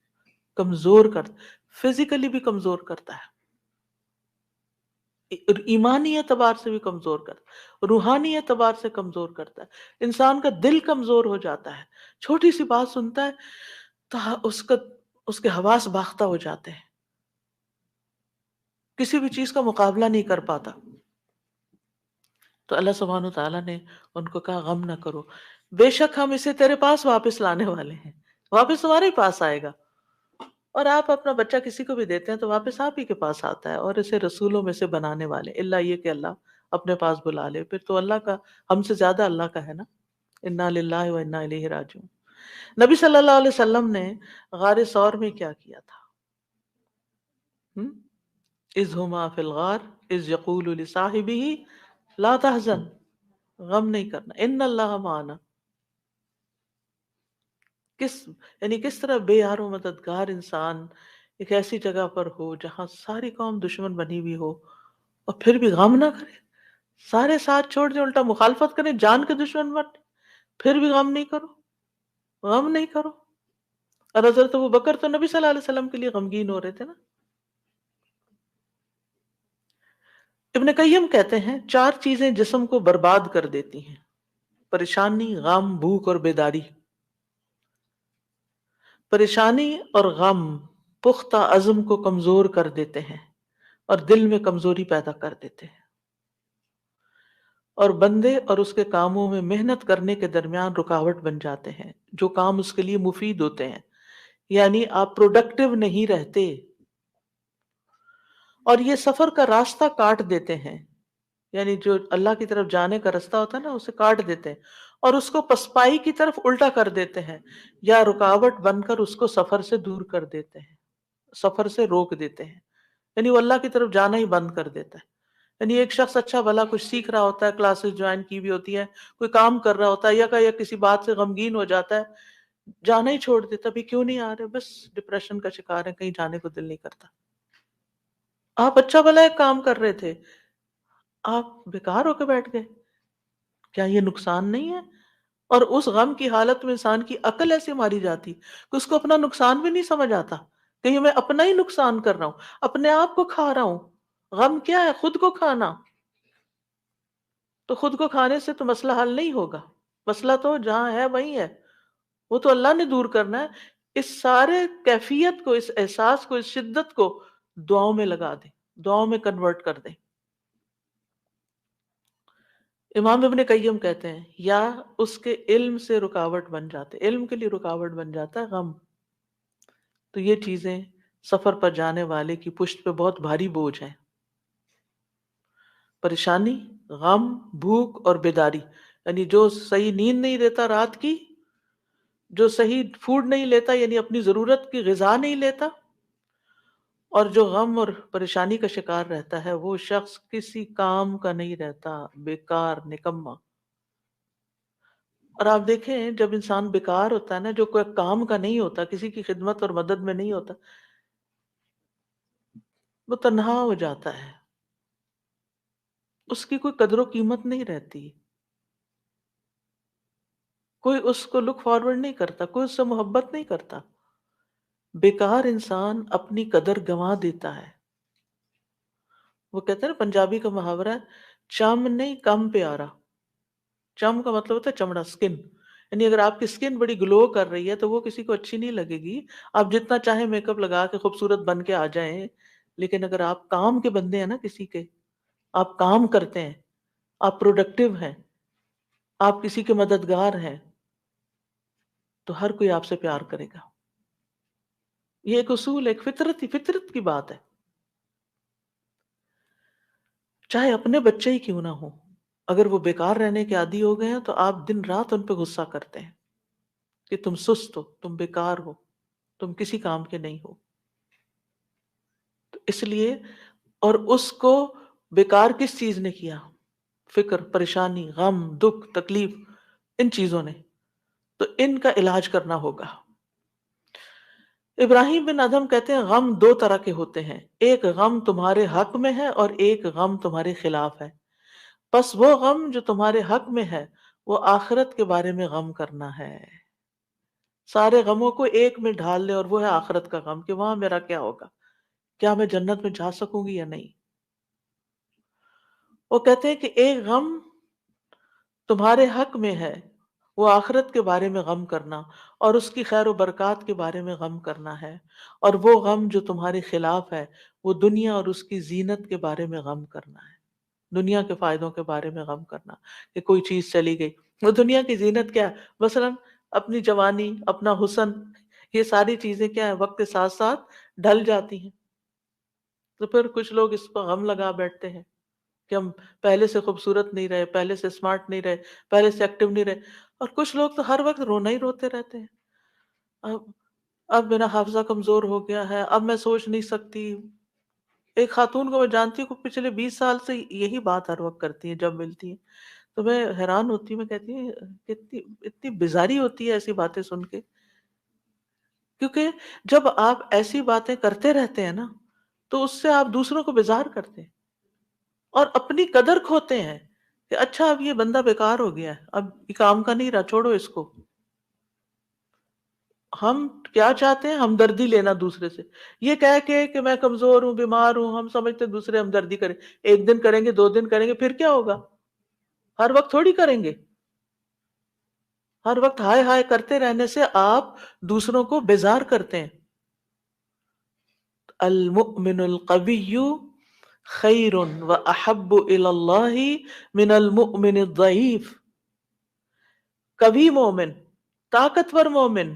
کمزور کر، فزیکلی بھی کمزور کرتا ہے۔ ایمانی اعتبار سے بھی کمزور کرتا ہے، روحانی اعتبار سے کمزور کرتا ہے، انسان کا دل کمزور ہو جاتا ہے، چھوٹی سی بات سنتا ہے تو اس کے حواس باختہ ہو جاتے ہیں، کسی بھی چیز کا مقابلہ نہیں کر پاتا۔ تو اللہ سبحانہ تعالیٰ نے ان کو کہا غم نہ کرو، بے شک ہم اسے تیرے پاس واپس لانے والے ہیں، واپس تمہارے ہی پاس آئے گا۔ اور آپ اپنا بچہ کسی کو بھی دیتے ہیں تو واپس آپ ہی کے پاس آتا ہے، اور اسے رسولوں میں سے بنانے والے، اللہ یہ کہ اللہ اپنے پاس بلا لے، پھر تو اللہ کا، ہم سے زیادہ اللہ کا ہے نا۔ انا للہ و انا الیہ راجعون۔ نبی صلی اللہ علیہ وسلم نے غار ثور میں کیا کیا تھا؟ اذ ہما فی الغار اذ یقول لصاحبہ لا تحزن، غم نہیں کرنا، ان اللہ معنا۔ کس یعنی کس طرح بے یار و مددگار انسان ایک ایسی جگہ پر ہو جہاں ساری قوم دشمن بنی ہوئی ہو اور پھر بھی غم نہ کرے، سارے ساتھ چھوڑ دیں، الٹا مخالفت کریں، جان کے دشمن بن، پھر بھی غم نہیں کرو، غم نہیں کرو۔ اور حضرت ابوبکر تو نبی صلی اللہ علیہ وسلم کے لیے غمگین ہو رہے تھے نا۔ ابن قیم کہتے ہیں 4 چیزیں جسم کو برباد کر دیتی ہیں: پریشانی، غم، بھوک اور بیداری۔ پریشانی اور غم پختہ عزم کو کمزور کر دیتے ہیں اور دل میں کمزوری پیدا کر دیتے ہیں، اور بندے اور اس کے کاموں میں محنت کرنے کے درمیان رکاوٹ بن جاتے ہیں، جو کام اس کے لیے مفید ہوتے ہیں، یعنی آپ پروڈکٹیو نہیں رہتے، اور یہ سفر کا راستہ کاٹ دیتے ہیں، یعنی جو اللہ کی طرف جانے کا راستہ ہوتا ہے نا اسے کاٹ دیتے ہیں اور اس کو پسپائی کی طرف الٹا کر دیتے ہیں، یا رکاوٹ بن کر اس کو سفر سے دور کر دیتے ہیں، سفر سے روک دیتے ہیں، یعنی وہ اللہ کی طرف جانا ہی بند کر دیتا ہے۔ یعنی ایک شخص اچھا بھلا کچھ سیکھ رہا ہوتا ہے، کلاسز جوائن کی بھی ہوتی ہے، کوئی کام کر رہا ہوتا ہے، یا کسی بات سے غمگین ہو جاتا ہے، جانا ہی چھوڑ دیتا، بھی کیوں نہیں آ رہے، بس ڈپریشن کا شکار ہے، کہیں جانے کو دل نہیں کرتا۔ آپ اچھا بھلا ایک کام کر رہے تھے، آپ بیکار ہو کے بیٹھ گئے، کیا یہ نقصان نہیں ہے؟ اور اس غم کی حالت میں انسان کی عقل ایسے ماری جاتی کہ اس کو اپنا نقصان بھی نہیں سمجھ آتا، کہیں میں اپنا ہی نقصان کر رہا ہوں، اپنے آپ کو کھا رہا ہوں۔ غم کیا ہے؟ خود کو کھانا۔ تو خود کو کھانے سے تو مسئلہ حل نہیں ہوگا، مسئلہ تو جہاں ہے وہی ہے، وہ تو اللہ نے دور کرنا ہے۔ اس سارے کیفیت کو، اس احساس کو، اس شدت کو دعاؤں میں لگا دیں، دعاؤں میں کنورٹ کر دیں۔ امام ابن قیم کہتے ہیں یا اس کے علم سے رکاوٹ بن جاتے، علم کے لیے رکاوٹ بن جاتا ہے غم، تو یہ چیزیں سفر پر جانے والے کی پشت پہ بہت بھاری بوجھ ہیں۔ پریشانی، غم، بھوک اور بیداری، یعنی جو صحیح نیند نہیں لیتا رات کی، جو صحیح فوڈ نہیں لیتا یعنی اپنی ضرورت کی غذا نہیں لیتا، اور جو غم اور پریشانی کا شکار رہتا ہے، وہ شخص کسی کام کا نہیں رہتا، بیکار، نکما۔ اور آپ دیکھیں جب انسان بیکار ہوتا ہے نا، جو کوئی کام کا نہیں ہوتا، کسی کی خدمت اور مدد میں نہیں ہوتا، وہ تنہا ہو جاتا ہے، اس کی کوئی قدر و قیمت نہیں رہتی، کوئی اس کو لک فارورڈ نہیں کرتا، کوئی اس سے محبت نہیں کرتا۔ بیکار انسان اپنی قدر گنوا دیتا ہے۔ وہ کہتے ہیں نا پنجابی کا محاورہ ہے، چم نہیں کم پیارا۔ چم کا مطلب ہوتا ہے چمڑا، سکن، یعنی اگر آپ کی سکن بڑی گلو کر رہی ہے تو وہ کسی کو اچھی نہیں لگے گی، آپ جتنا چاہیں میک اپ لگا کے خوبصورت بن کے آ جائیں، لیکن اگر آپ کام کے بندے ہیں نا، کسی کے آپ کام کرتے ہیں، آپ پروڈکٹیو ہیں، آپ کسی کے مددگار ہیں، تو ہر کوئی آپ سے پیار کرے گا۔ یہ ایک اصول، ایک فطرت کی بات ہے، چاہے اپنے بچے ہی کیوں نہ ہو، اگر وہ بیکار رہنے کے عادی ہو گئے ہیں تو آپ دن رات ان پہ غصہ کرتے ہیں کہ تم سست ہو، تم بیکار ہو، تم کسی کام کے نہیں ہو۔ تو اس لیے، اور اس کو بیکار کس چیز نے کیا؟ فکر، پریشانی، غم، دکھ، تکلیف، ان چیزوں نے، تو ان کا علاج کرنا ہوگا۔ ابراہیم بن ادہم کہتے ہیں غم 2 طرح کے ہوتے ہیں، ایک غم تمہارے حق میں ہے اور ایک غم تمہارے خلاف ہے، پس وہ غم جو تمہارے حق میں ہے وہ آخرت کے بارے میں غم کرنا ہے۔ سارے غموں کو ایک میں ڈھال لے، اور وہ ہے آخرت کا غم، کہ وہاں میرا کیا ہوگا، کیا میں جنت میں جا سکوں گی یا نہیں۔ وہ کہتے ہیں کہ ایک غم تمہارے حق میں ہے، وہ آخرت کے بارے میں غم کرنا اور اس کی خیر و برکات کے بارے میں غم کرنا ہے، اور وہ غم جو تمہارے خلاف ہے وہ دنیا اور اس کی زینت کے بارے میں غم کرنا ہے، دنیا کے فائدوں کے بارے میں غم کرنا کہ کوئی چیز چلی گئی۔ وہ دنیا کی زینت کیا ہے؟ مثلا اپنی جوانی، اپنا حسن، یہ ساری چیزیں کیا ہے، وقت کے ساتھ ساتھ ڈھل جاتی ہیں، تو پھر کچھ لوگ اس پر غم لگا بیٹھتے ہیں کہ ہم پہلے سے خوبصورت نہیں رہے، پہلے سے اسمارٹ نہیں رہے، پہلے سے ایکٹیو نہیں رہے، اور کچھ لوگ تو ہر وقت رونا ہی روتے رہتے ہیں۔ اب اب میرا حافظہ کمزور ہو گیا ہے، اب میں سوچ نہیں سکتی۔ ایک خاتون کو میں جانتی ہوں کہ پچھلے 20 سال سے یہی بات ہر وقت کرتی ہے جب ملتی ہیں، تو میں حیران ہوتی ہوں، میں کہتی ہوں کتنی اتنی بیزاری ہوتی ہے ایسی باتیں سن کے، کیونکہ جب آپ ایسی باتیں کرتے رہتے ہیں نا تو اس سے آپ دوسروں کو بیزار کرتے ہیں اور اپنی قدر کھوتے ہیں کہ اچھا اب یہ بندہ بیکار ہو گیا ہے، اب یہ کام کا نہیں رہا، چھوڑو اس کو۔ ہم کیا چاہتے ہیں؟ ہمدردی لینا دوسرے سے، یہ کہہ کے کہ میں کمزور ہوں، بیمار ہوں، ہم سمجھتے ہیں دوسرے ہمدردی کریں، ایک دن کریں گے، 2 دن کریں گے، پھر کیا ہوگا؟ ہر وقت تھوڑی کریں گے۔ ہر وقت ہائے ہائے کرتے رہنے سے آپ دوسروں کو بیزار کرتے ہیں۔ المؤمن القوی خیر و احب الی اللہ من المؤمن الضعیف۔ قوی مومن، طاقتور مومن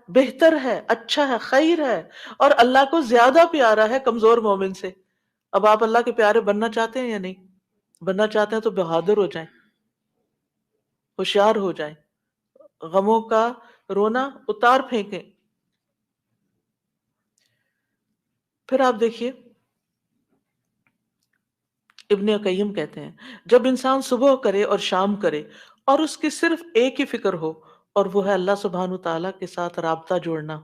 بہتر ہے، اچھا ہے، خیر ہے، اور اللہ کو زیادہ پیارا ہے کمزور مومن سے۔ اب آپ اللہ کے پیارے بننا چاہتے ہیں یا نہیں؟ بننا چاہتے ہیں تو بہادر ہو جائیں، ہوشیار ہو جائیں، غموں کا رونا اتار پھینکیں۔ پھر آپ دیکھیے ابن قیم کہتے ہیں جب انسان صبح کرے اور شام کرے اور اس کی صرف ایک ہی فکر ہو، اور وہ ہے اللہ سبحانہ تعالیٰ کے ساتھ رابطہ جوڑنا،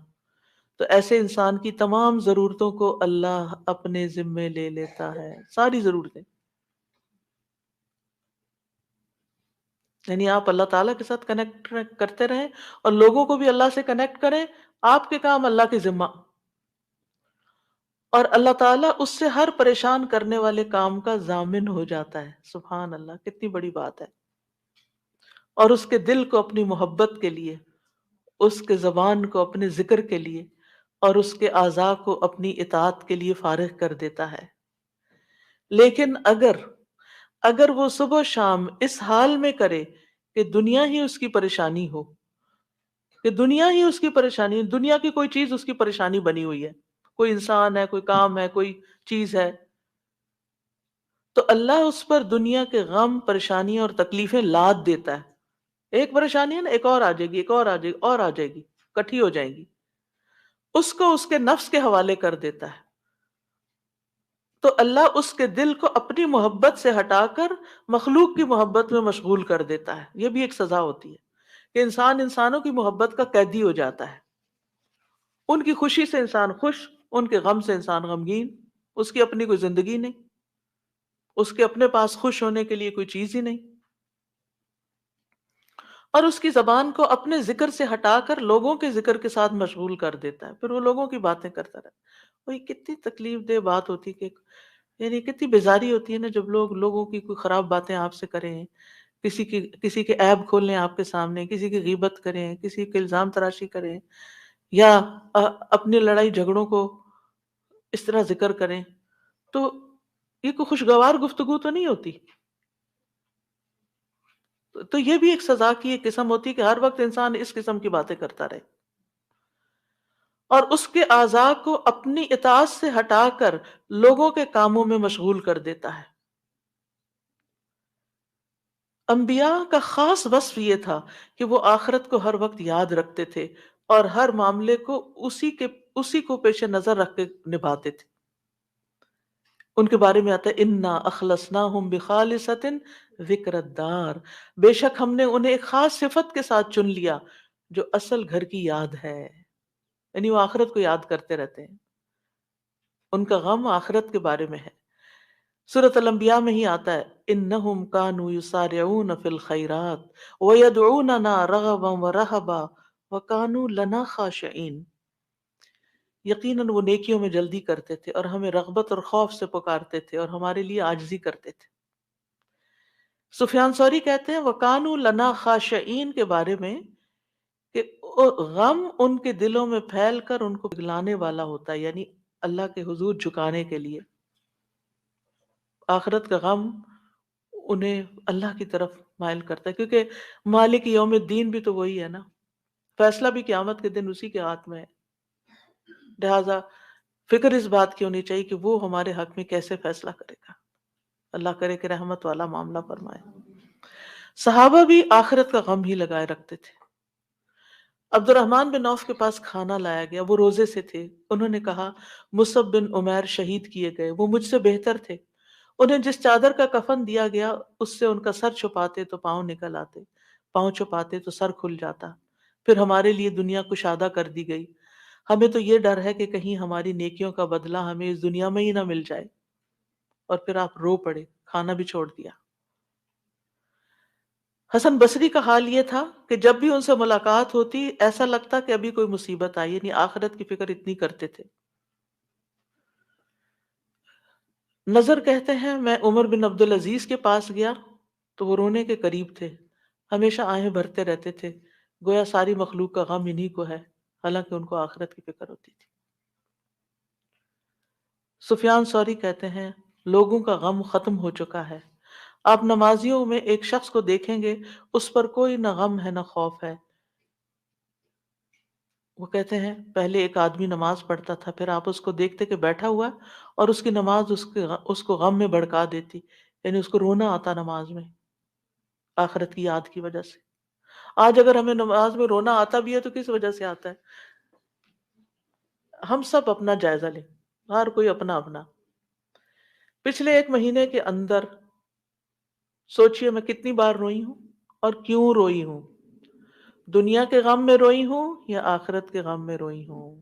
تو ایسے انسان کی تمام ضرورتوں کو اللہ اپنے ذمے لے لیتا ہے، ساری ضرورتیں۔ یعنی آپ اللہ تعالیٰ کے ساتھ کنیکٹ کرتے رہیں اور لوگوں کو بھی اللہ سے کنیکٹ کریں، آپ کے کام اللہ کے ذمہ، اور اللہ تعالیٰ اس سے ہر پریشان کرنے والے کام کا ضامن ہو جاتا ہے۔ سبحان اللہ، کتنی بڑی بات ہے۔ اور اس کے دل کو اپنی محبت کے لیے، اس کے زبان کو اپنے ذکر کے لیے، اور اس کے اعضاء کو اپنی اطاعت کے لیے فارغ کر دیتا ہے۔ لیکن اگر وہ صبح و شام اس حال میں کرے کہ دنیا ہی اس کی پریشانی ہو، کہ دنیا ہی اس کی پریشانی، دنیا کی کوئی چیز اس کی پریشانی بنی ہوئی ہے، کوئی انسان ہے، کوئی کام ہے، کوئی چیز ہے، تو اللہ اس پر دنیا کے غم، پریشانیاں اور تکلیفیں لاد دیتا ہے۔ ایک پریشانی ہے نا، ایک اور آ جائے گی، ایک اور آ جائے گی، اور آ جائے گی، کٹھی ہو جائیں گی، اس کو اس کے نفس کے حوالے کر دیتا ہے۔ تو اللہ اس کے دل کو اپنی محبت سے ہٹا کر مخلوق کی محبت میں مشغول کر دیتا ہے۔ یہ بھی ایک سزا ہوتی ہے کہ انسان انسانوں کی محبت کا قیدی ہو جاتا ہے، ان کی خوشی سے انسان خوش، ان کے غم سے انسان غمگین، اس کی اپنی کوئی زندگی نہیں، اس کے اپنے پاس خوش ہونے کے لیے کوئی چیز ہی نہیں، اور اس کی زبان کو اپنے ذکر سے ہٹا کر لوگوں کے ذکر کے ساتھ مشغول کر دیتا ہے، پھر وہ لوگوں کی باتیں کرتا رہتا ہے۔ وہی کتنی تکلیف دہ بات ہوتی کہ یعنی کتنی بیزاری ہوتی ہے نا جب لوگ لوگوں کی کوئی خراب باتیں آپ سے کریں، کسی کے عیب کھولیں آپ کے سامنے، کسی کی غیبت کریں، کسی کے الزام تراشی کریں، یا اپنی لڑائی جھگڑوں کو اس طرح ذکر کریں، تو یہ کوئی خوشگوار گفتگو تو نہیں ہوتی۔ تو یہ بھی ایک سزا کی ایک قسم ہوتی ہے کہ ہر وقت انسان اس قسم کی باتیں کرتا رہے اور اس کے اعضاء کو اپنی اطاعت سے ہٹا کر لوگوں کے کاموں میں مشغول کر دیتا ہے۔ انبیاء کا خاص وصف یہ تھا کہ وہ آخرت کو ہر وقت یاد رکھتے تھے اور ہر معاملے کو اسی کو پیش نظر رکھ کے نبھاتے تھے۔ ان کے بارے میں آتا ہے انا اخلصناہم بخالصۃ ذکر الدار، بے شک ہم نے انہیں ایک خاص صفت کے ساتھ چن لیا جو اصل گھر کی یاد ہے، یعنی وہ آخرت کو یاد کرتے رہتے ہیں، ان کا غم آخرت کے بارے میں ہے۔ سورۃ الانبیاء میں ہی آتا ہے انہم کانوا یسارعون فی الخیرات ویدعوننا رغبا ورہبا وکانوا لنا خاشعین۔ یقیناً وہ نیکیوں میں جلدی کرتے تھے اور ہمیں رغبت اور خوف سے پکارتے تھے اور ہمارے لیے عاجزی کرتے تھے۔ سفیان ثوری کہتے ہیں وَكَانُوا لَنَا خَاشِعِينَ کے بارے میں کہ غم ان کے دلوں میں پھیل کر ان کو پگلانے والا ہوتا ہے، یعنی اللہ کے حضور جھکانے کے لیے۔ آخرت کا غم انہیں اللہ کی طرف مائل کرتا ہے، کیونکہ مالک یوم الدین بھی تو وہی ہے نا، فیصلہ بھی قیامت کے دن اسی کے ہاتھ میں ہے۔ لہذا فکر اس بات کی ہونی چاہیے کہ وہ ہمارے حق میں کیسے فیصلہ کرے گا۔ اللہ کرے کہ رحمت والا معاملہ فرمائے۔ صحابہ بھی آخرت کا غم ہی لگائے رکھتے تھے۔ عبد الرحمن بن عوف کے پاس کھانا لایا گیا، وہ روزے سے تھے۔ انہوں نے کہا مصعب بن عمیر شہید کیے گئے، وہ مجھ سے بہتر تھے۔ انہیں جس چادر کا کفن دیا گیا اس سے ان کا سر چھپاتے تو پاؤں نکل آتے، پاؤں چھپاتے تو سر کھل جاتا۔ پھر ہمارے لیے دنیا کشادہ کر دی گئی، ہمیں تو یہ ڈر ہے کہ کہیں ہماری نیکیوں کا بدلہ ہمیں اس دنیا میں ہی نہ مل جائے۔ اور پھر آپ رو پڑے، کھانا بھی چھوڑ دیا۔ حسن بصری کا حال یہ تھا کہ جب بھی ان سے ملاقات ہوتی ایسا لگتا کہ ابھی کوئی مصیبت آئی، یعنی آخرت کی فکر اتنی کرتے تھے۔ نظر کہتے ہیں میں عمر بن عبدالعزیز کے پاس گیا تو وہ رونے کے قریب تھے، ہمیشہ آہیں بھرتے رہتے تھے، گویا ساری مخلوق کا غم انہی کو ہے، حالانکہ ان کو آخرت کی فکر ہوتی تھی۔ سفیان ثوری کہتے ہیں لوگوں کا غم ختم ہو چکا ہے، آپ نمازیوں میں ایک شخص کو دیکھیں گے اس پر کوئی نہ غم ہے نہ خوف ہے۔ وہ کہتے ہیں پہلے ایک آدمی نماز پڑھتا تھا، پھر آپ اس کو دیکھتے کہ بیٹھا ہوا ہے اور اس کی نماز اس کو غم میں بھڑکا دیتی، یعنی اس کو رونا آتا نماز میں آخرت کی یاد کی وجہ سے۔ آج اگر ہمیں نماز میں رونا آتا بھی ہے تو کس وجہ سے آتا ہے؟ ہم سب اپنا جائزہ لیں، ہر کوئی اپنا اپنا۔ پچھلے ایک مہینے کے اندر سوچئے میں کتنی بار روئی ہوں اور کیوں روئی ہوں، دنیا کے غم میں روئی ہوں یا آخرت کے غم میں روئی ہوں۔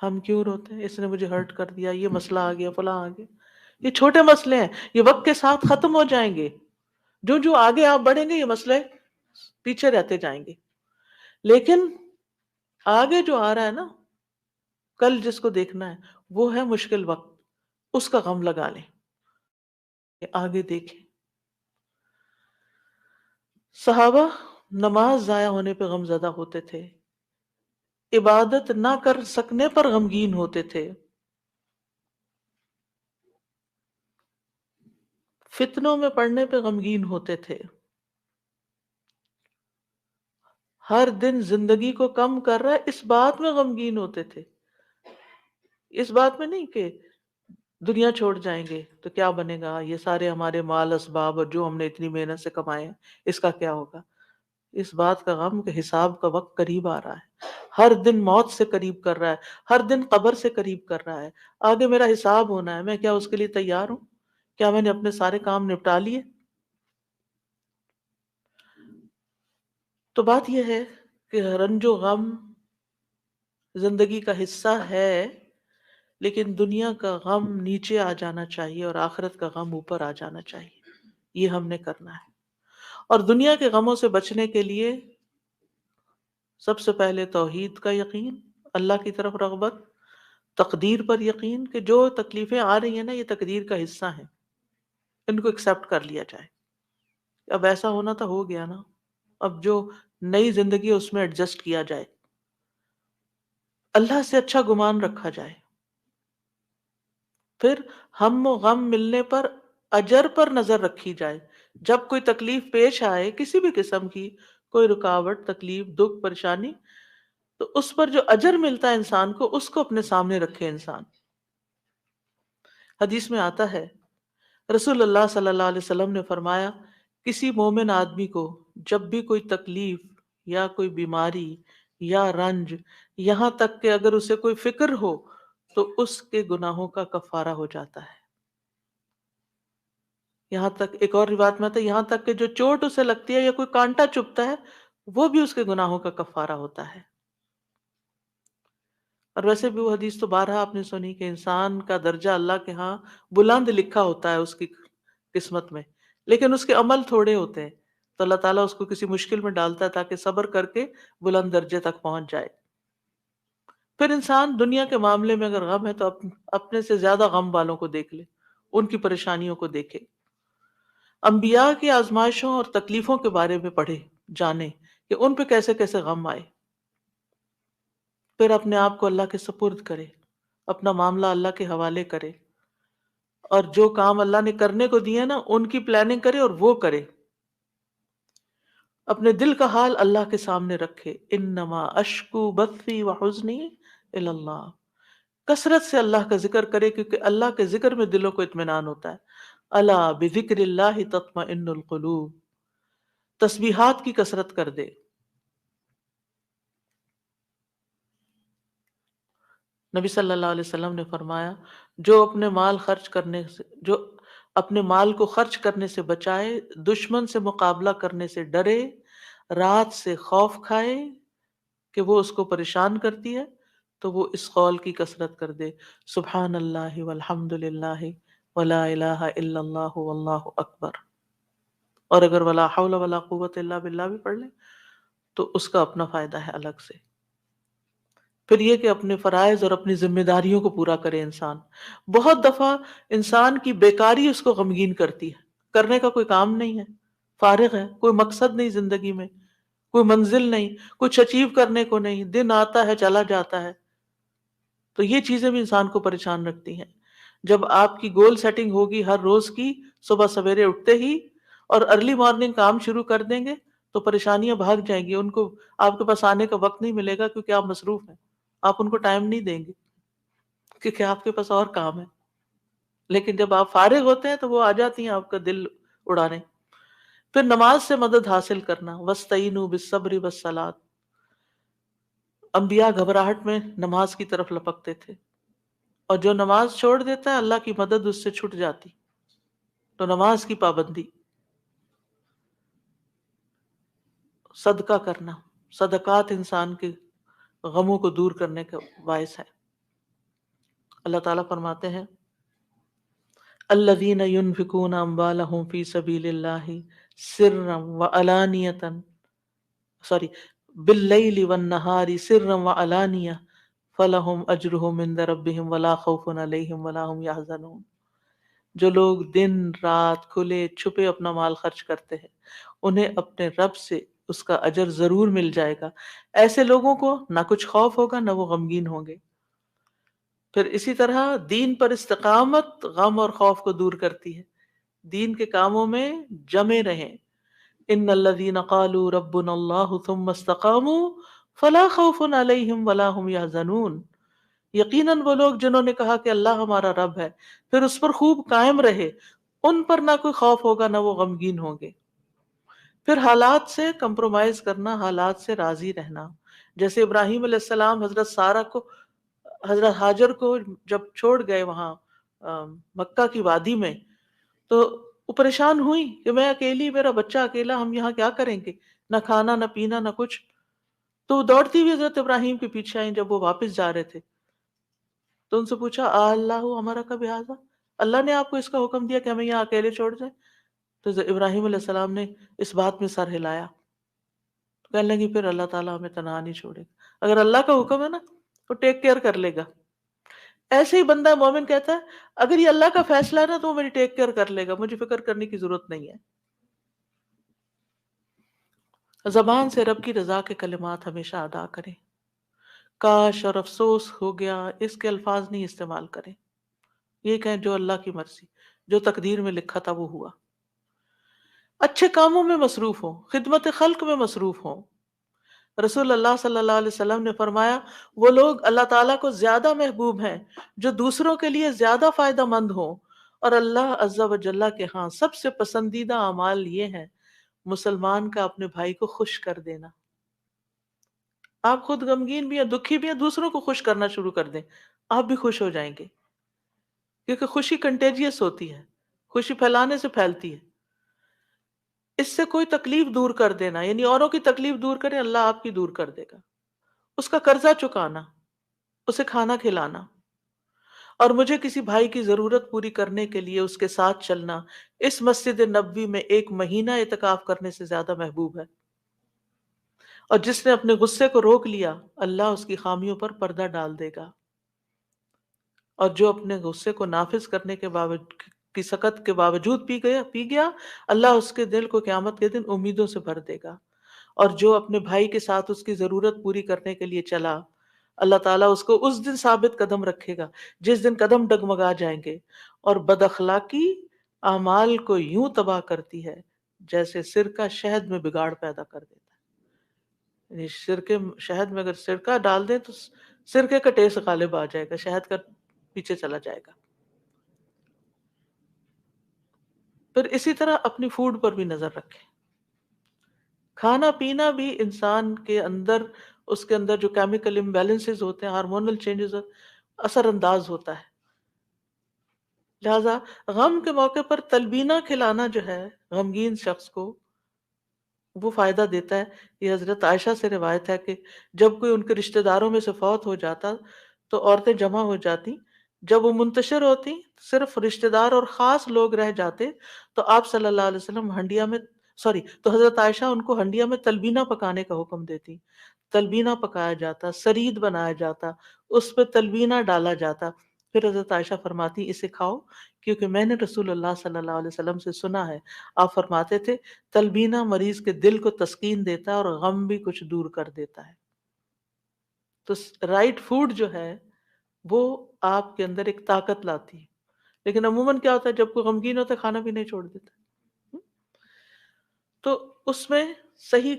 ہم کیوں روتے ہیں؟ اس نے مجھے ہرٹ کر دیا، یہ مسئلہ آ گیا، فلاں آ گیا۔ یہ چھوٹے مسئلے ہیں، یہ وقت کے ساتھ ختم ہو جائیں گے۔ جو جو آگے آپ بڑھیں گے یہ مسئلے پیچھے رہتے جائیں گے۔ لیکن آگے جو آ رہا ہے نا، کل جس کو دیکھنا ہے وہ ہے مشکل وقت، اس کا غم لگا لیں کہ آگے دیکھیں۔ صحابہ نماز ضائع ہونے پہ غم زدہ ہوتے تھے، عبادت نہ کر سکنے پر غمگین ہوتے تھے، فتنوں میں پڑنے پہ غمگین ہوتے تھے، ہر دن زندگی کو کم کر رہا ہے اس بات میں غمگین ہوتے تھے، اس بات میں نہیں کہ دنیا چھوڑ جائیں گے تو کیا بنے گا، یہ سارے ہمارے مال اسباب اور جو ہم نے اتنی محنت سے کمائے ہیں اس کا کیا ہوگا۔ اس بات کا غم کہ حساب کا وقت قریب آ رہا ہے، ہر دن موت سے قریب کر رہا ہے، ہر دن قبر سے قریب کر رہا ہے، آگے میرا حساب ہونا ہے، میں کیا اس کے لیے تیار ہوں؟ کیا میں نے اپنے سارے کام نپٹا لیے؟ تو بات یہ ہے کہ رنج و غم زندگی کا حصہ ہے، لیکن دنیا کا غم نیچے آ جانا چاہیے اور آخرت کا غم اوپر آ جانا چاہیے، یہ ہم نے کرنا ہے۔ اور دنیا کے غموں سے بچنے کے لیے سب سے پہلے توحید کا یقین، اللہ کی طرف رغبت، تقدیر پر یقین کہ جو تکلیفیں آ رہی ہیں نا یہ تقدیر کا حصہ ہیں، ان کو ایکسپٹ کر لیا جائے۔ اب ایسا ہونا تو ہو گیا نا، اب جو نئی زندگی ہے اس میں ایڈجسٹ کیا جائے، اللہ سے اچھا گمان رکھا جائے، پھر ہم و غم ملنے پر اجر پر نظر رکھی جائے۔ جب کوئی تکلیف پیش آئے کسی بھی قسم کی، کوئی رکاوٹ، تکلیف، دکھ، پریشانی، تو اس پر جو اجر ملتا ہے انسان کو اس کو اپنے سامنے رکھے انسان۔ حدیث میں آتا ہے رسول اللہ صلی اللہ علیہ وسلم نے فرمایا کسی مومن آدمی کو جب بھی کوئی تکلیف یا کوئی بیماری یا رنج، یہاں تک کہ اگر اسے کوئی فکر ہو تو اس کے گناہوں کا کفارہ ہو جاتا ہے۔ یہاں تک ایک اور روایت میں آتا ہے یہاں تک کہ جو چوٹ اسے لگتی ہے یا کوئی کانٹا چبھتا ہے وہ بھی اس کے گناہوں کا کفارہ ہوتا ہے۔ اور ویسے بھی وہ حدیث تو بارہا آپ نے سنی کہ انسان کا درجہ اللہ کے ہاں بلند لکھا ہوتا ہے اس کی قسمت میں، لیکن اس کے عمل تھوڑے ہوتے ہیں، تو اللہ تعالیٰ اس کو کسی مشکل میں ڈالتا ہے تاکہ صبر کر کے بلند درجے تک پہنچ جائے۔ پھر انسان دنیا کے معاملے میں اگر غم ہے تو اپنے سے زیادہ غم والوں کو دیکھ لے، ان کی پریشانیوں کو دیکھے، انبیاء کی آزمائشوں اور تکلیفوں کے بارے میں پڑھے، جانے کہ ان پہ کیسے کیسے غم آئے، پھر اپنے آپ کو اللہ کے سپرد کرے، اپنا معاملہ اللہ کے حوالے کرے، اور جو کام اللہ نے کرنے کو دیے نا ان کی پلاننگ کرے اور وہ کرے، اپنے دل کا حال اللہ کے سامنے رکھے۔ انما اشکو بثی وحزنی الی اللہ، کثرت سے اللہ کا ذکر کرے، کیونکہ اللہ کے ذکر میں دلوں کو اطمینان ہوتا ہے۔ الا بذکر اللہ تطمئن القلوب، تسبیحات کی کثرت کر دے۔ نبی صلی اللہ علیہ وسلم نے فرمایا، جو اپنے مال کو خرچ کرنے سے بچائے، دشمن سے مقابلہ کرنے سے ڈرے، رات سے خوف کھائے کہ وہ اس کو پریشان کرتی ہے، تو وہ اس قول کی کثرت کر دے، سبحان اللہ والحمد للہ ولا الہ الا اللہ واللہ اکبر، اور اگر ولا حول ولا قوت الا باللہ بھی پڑھ لیں تو اس کا اپنا فائدہ ہے الگ سے۔ پھر یہ کہ اپنے فرائض اور اپنی ذمہ داریوں کو پورا کرے انسان۔ بہت دفعہ انسان کی بیکاری اس کو غمگین کرتی ہے، کرنے کا کوئی کام نہیں ہے، فارغ ہے، کوئی مقصد نہیں زندگی میں، کوئی منزل نہیں، کچھ اچیو کرنے کو نہیں، دن آتا ہے چلا جاتا ہے، تو یہ چیزیں بھی انسان کو پریشان رکھتی ہیں۔ جب آپ کی گول سیٹنگ ہوگی ہر روز کی، صبح سویرے اٹھتے ہی اور ارلی مارننگ کام شروع کر دیں گے تو پریشانیاں بھاگ جائیں گی، ان کو آپ کے پاس آنے کا وقت نہیں ملے گا، کیونکہ آپ مصروف ہیں، آپ ان کو ٹائم نہیں دیں گے کیونکہ آپ کے پاس اور کام ہے۔ لیکن جب آپ فارغ ہوتے ہیں تو وہ آ جاتی ہیں آپ کا دل اڑانے۔ پھر نماز سے مدد حاصل کرنا، وَاسْتَعِینُوا بِالصَّبْرِ وَالصَّلَاةِ، انبیاء گھبراہٹ میں نماز کی طرف لپکتے تھے، اور جو نماز چھوڑ دیتا ہے اللہ کی مدد اس سے چھٹ جاتی۔ تو نماز کی پابندی، صدقہ کرنا، صدقات انسان کے غموں کو دور کرنے کا باعث ہے۔ اللہ تعالیٰ فرماتے ہیں، الذین ينفقون اموالهم فی سبیل اللہ سرا وعلانیۃ، باللیل والنہار سرا وعلانیہ فلہم اجرہم عند ربہم ولا خوف علیہم ولا ہم یحزنون۔ جو لوگ دن رات کھلے چھپے اپنا مال خرچ کرتے ہیں، انہیں اپنے رب سے اس کا اجر ضرور مل جائے گا۔ ایسے لوگوں کو نہ کچھ خوف ہوگا نہ وہ غمگین ہوں گے۔ پھر اسی طرح دین پر استقامت غم اور خوف کو دور کرتی ہے۔ دین کے کاموں میں جمے رہیں۔ ان الذین قالوا ربنا اللہ ثم استقاموا فلا خوف علیہم ولا هم یحزنون، یقیناً وہ لوگ جنہوں نے کہا کہ اللہ ہمارا رب ہے، پھر اس پر خوب قائم رہے، ان پر نہ کوئی خوف ہوگا نہ وہ غمگین ہوں گے۔ پھر حالات سے کمپرومائز کرنا، حالات سے راضی رہنا، جیسے ابراہیم علیہ السلام حضرت سارہ کو، حضرت ہاجر کو جب چھوڑ گئے وہاں مکہ کی وادی میں، تو وہ پریشان ہوئی کہ میں اکیلی، میرا بچہ اکیلا، ہم یہاں کیا کریں گے، نہ کھانا نہ پینا نہ کچھ۔ تو وہ دوڑتی ہوئی حضرت ابراہیم کے پیچھے آئیں جب وہ واپس جا رہے تھے، تو ان سے پوچھا اللہ ہمارا کا بہذا، اللہ نے آپ کو اس کا حکم دیا کہ ہمیں یہاں اکیلے چھوڑ جائیں؟ تو ابراہیم علیہ السلام نے اس بات میں سر ہلایا، کہنے لگی پھر اللہ تعالیٰ ہمیں تنہا نہیں چھوڑے گا، اگر اللہ کا حکم ہے نا تو ٹیک کیئر کر لے گا۔ ایسے ہی بندہ مومن کہتا ہے اگر یہ اللہ کا فیصلہ ہے نا تو وہ میری ٹیک کیئر کر لے گا، مجھے فکر کرنے کی ضرورت نہیں ہے۔ زبان سے رب کی رضا کے کلمات ہمیشہ ادا کریں، کاش اور افسوس ہو گیا اس کے الفاظ نہیں استعمال کریں، یہ کہیں جو اللہ کی مرضی، جو تقدیر میں لکھا تھا وہ ہوا۔ اچھے کاموں میں مصروف ہوں، خدمت خلق میں مصروف ہوں۔ رسول اللہ صلی اللہ علیہ وسلم نے فرمایا وہ لوگ اللہ تعالیٰ کو زیادہ محبوب ہیں جو دوسروں کے لیے زیادہ فائدہ مند ہوں، اور اللہ عز و جل کے ہاں سب سے پسندیدہ اعمال یہ ہیں مسلمان کا اپنے بھائی کو خوش کر دینا۔ آپ خود غمگین بھی ہیں، دکھی بھی ہیں، دوسروں کو خوش کرنا شروع کر دیں، آپ بھی خوش ہو جائیں گے، کیونکہ خوشی کنٹیجیس ہوتی ہے، خوشی پھیلانے سے پھیلتی ہے۔ اس سے کوئی تکلیف دور کر دینا، یعنی اوروں کی تکلیف دور کریں، اللہ آپ کی دور کر دے گا۔ اس کا قرضہ چکانا، اسے کھانا کھلانا، اور مجھے کسی بھائی کی ضرورت پوری کرنے کے لیے اس کے ساتھ چلنا اس مسجد نبوی میں 1 مہینہ اعتکاف کرنے سے زیادہ محبوب ہے۔ اور جس نے اپنے غصے کو روک لیا اللہ اس کی خامیوں پر پردہ ڈال دے گا، اور جو اپنے غصے کو نافذ کرنے کے باوجود کی سکت کے باوجود پی گیا اللہ اس کے دل کو قیامت کے دن امیدوں سے بھر دے گا۔ اور جو اپنے بھائی کے ساتھ اس کی ضرورت پوری کرنے کے لیے چلا اللہ تعالیٰ اس کو اس دن ثابت قدم رکھے گا جس دن قدم ڈگمگا جائیں گے، اور بد اخلاقی اعمال کو یوں تباہ کرتی ہے جیسے سرکہ شہد میں بگاڑ پیدا کر دیتا ہے۔ یعنی شہد میں اگر سرکہ ڈال دیں تو سرکے کا ٹیسٹ غالب آ جائے گا، شہد کا پیچھے چلا جائے گا۔ پھر اسی طرح اپنی فوڈ پر بھی نظر رکھیں۔ کھانا پینا بھی انسان کے اندر، اس کے اندر جو کیمیکل امبیلنسز ہوتے ہیں، ہارمونل چینجز اثر انداز ہوتا ہے۔ لہذا غم کے موقع پر تلبینہ کھلانا جو ہے غمگین شخص کو وہ فائدہ دیتا ہے۔ یہ حضرت عائشہ سے روایت ہے کہ جب کوئی ان کے رشتہ داروں میں سے فوت ہو جاتا تو عورتیں جمع ہو جاتی، جب وہ منتشر ہوتی صرف رشتہ دار اور خاص لوگ رہ جاتے تو آپ صلی اللہ علیہ وسلم تو حضرت عائشہ ان کو ہنڈیا میں تلبینہ پکانے کا حکم دیتی۔ تلبینہ پکایا جاتا، سرید بنایا جاتا، اس پہ تلبینہ ڈالا جاتا، پھر حضرت عائشہ فرماتی اسے کھاؤ کیونکہ میں نے رسول اللہ صلی اللہ علیہ وسلم سے سنا ہے، آپ فرماتے تھے تلبینہ مریض کے دل کو تسکین دیتا ہے اور غم بھی کچھ دور کر دیتا ہے۔ تو رائٹ فوڈ جو ہے وہ آپ کے اندر ایک طاقت لاتی ہے، لیکن عموماً کیا ہوتا ہے جب کوئی غمگین ہوتا ہے کھانا بھی نہیں چھوڑ دیتا۔ تو اس میں صحیح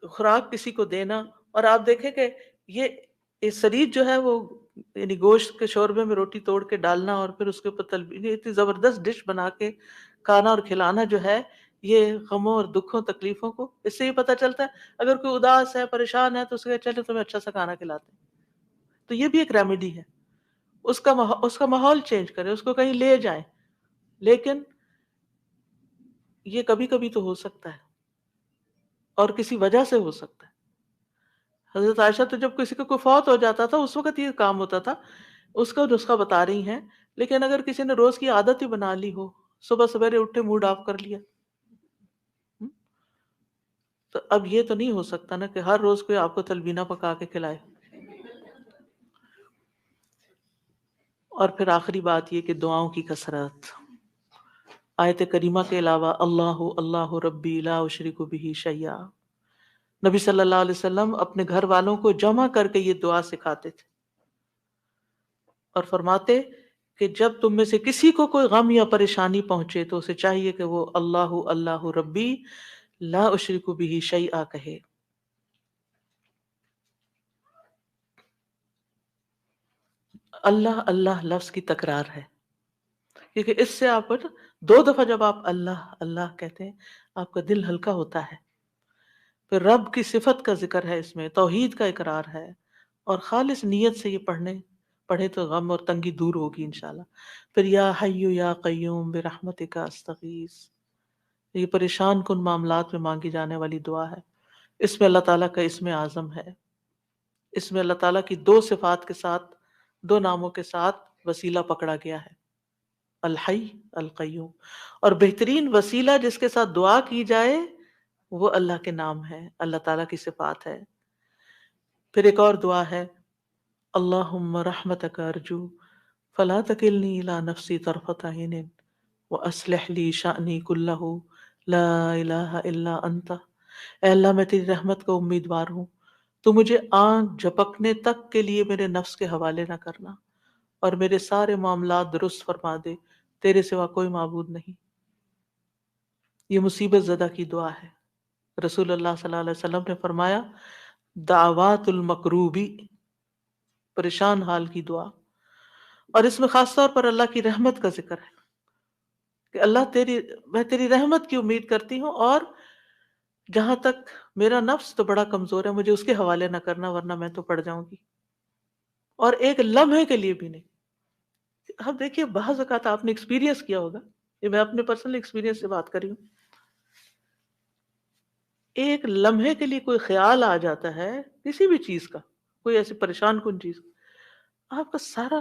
خوراک کسی کو دینا، اور آپ دیکھیں کہ یہ سرید جو ہے وہ یعنی گوشت کے شوربے میں روٹی توڑ کے ڈالنا اور پھر اس کے اوپر تلبیہ، اتنی زبردست ڈش بنا کے کھانا اور کھلانا جو ہے یہ غموں اور دکھوں تکلیفوں کو، اس سے یہ پتہ چلتا ہے اگر کوئی اداس ہے پریشان ہے تو اس کے چلے تمہیں اچھا سا کھانا کھلاتے ہیں، تو یہ بھی ایک ریمیڈی ہے۔ اس کا ماحول چینج کرے، اس کو کہیں لے جائیں، لیکن یہ کبھی کبھی تو ہو سکتا ہے اور کسی وجہ سے ہو سکتا ہے۔ حضرت عائشہ تو جب کسی کا کوئی فوت ہو جاتا تھا اس وقت یہ کام ہوتا تھا، اس کا نسخہ بتا رہی ہیں، لیکن اگر کسی نے روز کی عادت ہی بنا لی ہو، صبح سویرے اٹھے موڈ آف کر لیا، تو اب یہ تو نہیں ہو سکتا نا کہ ہر روز کوئی آپ کو تلبینہ پکا کے کھلائے۔ اور پھر آخری بات یہ کہ دعاؤں کی کثرت۔ آیت کریمہ کے علاوہ اللہ اللہ ربی لا اشرک بہ شیئا، نبی صلی اللہ علیہ وسلم اپنے گھر والوں کو جمع کر کے یہ دعا سکھاتے تھے اور فرماتے کہ جب تم میں سے کسی کو کوئی غم یا پریشانی پہنچے تو اسے چاہیے کہ وہ اللہ اللہ ربی لا اشرک بہ شیئا کہے۔ اللہ اللہ لفظ کی تکرار ہے، کیونکہ اس سے آپ 2 دفعہ جب آپ اللہ اللہ کہتے ہیں آپ کا دل ہلکا ہوتا ہے، پھر رب کی صفت کا ذکر ہے، اس میں توحید کا اقرار ہے، اور خالص نیت سے یہ پڑھے تو غم اور تنگی دور ہوگی انشاءاللہ۔ پھر یا حی یا قیوم برحمتک استغیث، یہ پریشان کن معاملات میں مانگی جانے والی دعا ہے۔ اس میں اللہ تعالیٰ کا اسم اعظم ہے، اس میں اللہ تعالیٰ کی 2 صفات کے ساتھ، 2 ناموں کے ساتھ وسیلہ پکڑا گیا ہے، الحی القیوم، اور بہترین وسیلہ جس کے ساتھ دعا کی جائے وہ اللہ کے نام ہے، اللہ تعالیٰ کی صفات ہے۔ پھر ایک اور دعا ہے اللہم رحمتک ارجو فلا تکلنی الی نفسی طرفۃ عین واصلح لی شأنی کلہ لا الہ الا انت، اے اللہ میں تیری رحمت کا امیدوار ہوں، تو مجھے آنکھ جھپکنے تک کے لیے میرے نفس کے حوالے نہ کرنا، اور میرے سارے معاملات درست فرما دے، تیرے سوا کوئی معبود نہیں۔ یہ مصیبت زدہ کی دعا ہے۔ رسول اللہ صلی اللہ علیہ وسلم نے فرمایا دعوات المکروبی، پریشان حال کی دعا، اور اس میں خاص طور پر اللہ کی رحمت کا ذکر ہے کہ اللہ میں تیری رحمت کی امید کرتی ہوں، اور جہاں تک میرا نفس تو بڑا کمزور ہے، مجھے اس کے حوالے نہ کرنا ورنہ میں تو پڑ جاؤں گی، اور ایک لمحے کے لیے بھی نہیں۔ اب دیکھیے بعض اوقات آپ نے ایکسپیرینس کیا ہوگا، یہ میں اپنے پرسنل ایکسپیرینس سے بات کر رہی ہوں، ایک لمحے کے لیے کوئی خیال آ جاتا ہے کسی بھی چیز کا، کوئی ایسی پریشان کن چیز، آپ کا سارا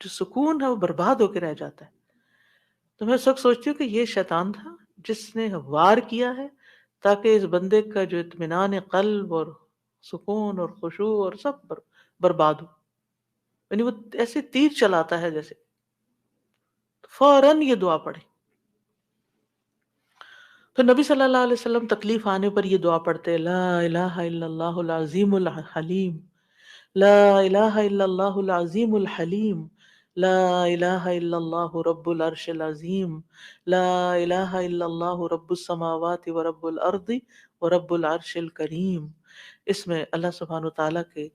جو سکون ہے وہ برباد ہو کے رہ جاتا ہے. تو میں اس وقت سوچتی ہوں کہ یہ شیطان تھا جس نے وار کیا ہے تاکہ اس بندے کا جو اطمینان قلب اور سکون اور خشوع اور سب برباد ہو. یعنی وہ ایسے تیر چلاتا ہے جیسے. فوراً یہ دعا پڑھے. تو نبی صلی اللہ علیہ وسلم تکلیف آنے پر یہ دعا پڑھتے، لا الہ الا اللہ العظیم الحلیم، لا الہ الا اللہ العظیم الحلیم، لا الہ الا اللہ رب العرش العظیم، لا الہ الا اللہ رب السماوات ورب الارض ورب العرش الکریم. اس میں اللہ سبحانہ وتعالیٰ کے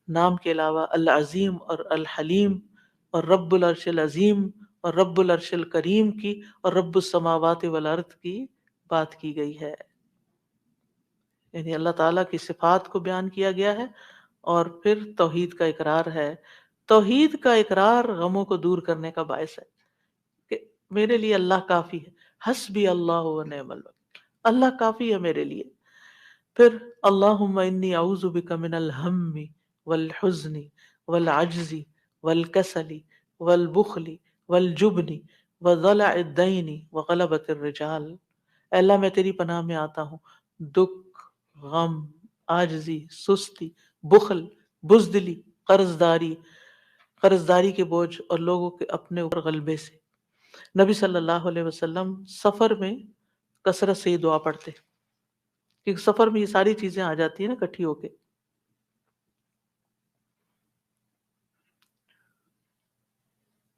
نام کے علاوہ العظیم اور الحلیم اور رب العرش العظیم اور رب العرش الکریم کی اور رب السماوات والارض کی بات کی گئی ہے. یعنی اللہ تعالیٰ کی صفات کو بیان کیا گیا ہے اور پھر توحید کا اقرار ہے. توحید کا اقرار غموں کو دور کرنے کا باعث ہے کہ میرے لیے اللہ کافی ہے. حسبی اللہ و نعم الوکیل، اللہ کافی ہے میرے لیے. پھر اللہم انی اعوذ بک من الہم والحزن والعجز والکسل والبخل والجبن وضلع الدین وغلبۃ الرجال. اے اللہ میں تیری پناہ میں آتا ہوں دکھ، غم، عاجزی، سستی، بخل، بزدلی، قرضداری کے بوجھ اور لوگوں کے اپنے اوپر غلبے سے. نبی صلی اللہ علیہ وسلم سفر میں کثرت سے یہ دعا پڑھتے کیونکہ سفر میں یہ ساری چیزیں آ جاتی ہیں نا اکٹھی ہو کے.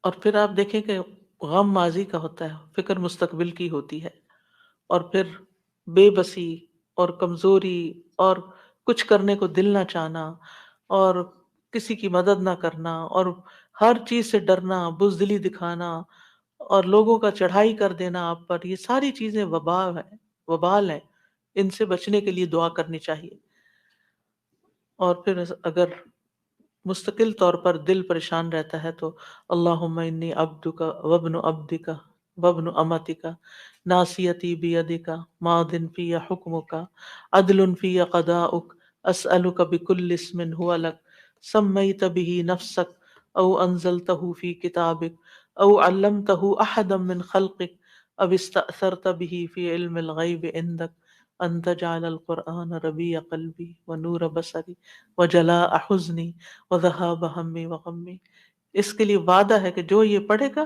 اور پھر آپ دیکھیں کہ غم ماضی کا ہوتا ہے، فکر مستقبل کی ہوتی ہے، اور پھر بے بسی اور کمزوری اور کچھ کرنے کو دل نہ چاہنا اور کسی کی مدد نہ کرنا اور ہر چیز سے ڈرنا، بزدلی دکھانا اور لوگوں کا چڑھائی کر دینا آپ پر، یہ ساری چیزیں وبال ہیں. ان سے بچنے کے لیے دعا کرنی چاہیے. اور پھر اگر مستقل طور پر دل پریشان رہتا ہے تو اللہم انی عبدک وابن عبدک وابن امتک ناصیتی بیدک ماض فی حکمک عدل فی قضاؤک اسألک بکل اسم هو لک سمیت به نفسک او انزلتہ فی کتابک او علمتہ احدا من خلقک او استأثرت به فی علم الغیب عندک ان تجعل القرآن ربیع قلبی ونور بصری وجلاء حزنی وذہاب ہمی وغمی. اس کے لیے وعدہ ہے کہ جو یہ پڑھے گا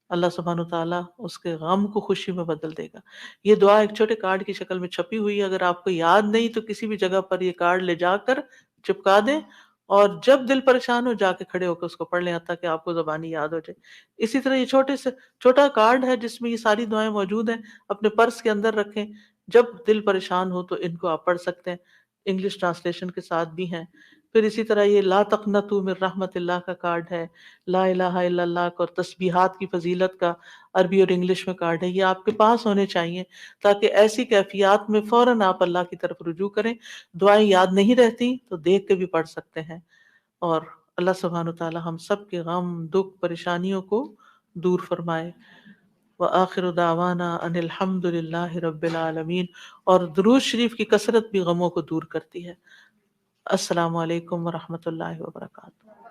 اللہ سبحانہ وتعالیٰ اس کے غم کو خوشی میں بدل دے گا. یہ دعا ایک چھوٹے کارڈ کی شکل میں چھپی ہوئی ہے، اگر آپ کو یاد نہیں تو کسی بھی جگہ پر یہ کارڈ لے جا کر چپکا دیں اور جب دل پریشان ہو جا کے کھڑے ہو کے اس کو پڑھ لیں تاکہ آپ کو زبانی یاد ہو جائے. اسی طرح یہ چھوٹا کارڈ ہے جس میں یہ ساری دعائیں موجود ہیں، اپنے پرس کے اندر رکھیں، جب دل پریشان ہو تو ان کو آپ پڑھ سکتے ہیں. انگلش ٹرانسلیشن کے ساتھ بھی ہیں. پھر اسی طرح یہ لا تقنطوا من رحمت اللہ کا کارڈ ہے، لا الہ الا اللہ کا اور تسبیحات کی فضیلت کا عربی اور انگلش میں کارڈ ہے. یہ آپ کے پاس ہونے چاہیے تاکہ ایسی کیفیات میں فوراً آپ اللہ کی طرف رجوع کریں. دعائیں یاد نہیں رہتی تو دیکھ کے بھی پڑھ سکتے ہیں. اور اللہ سبحانہ وتعالی ہم سب کے غم، دکھ، پریشانیوں کو دور فرمائے. وآخر دعوانا ان الحمد للہ رب العالمین. اور درود شریف کی کثرت بھی غموں کو دور کرتی ہے. السلام علیکم ورحمۃ اللہ وبرکاتہ.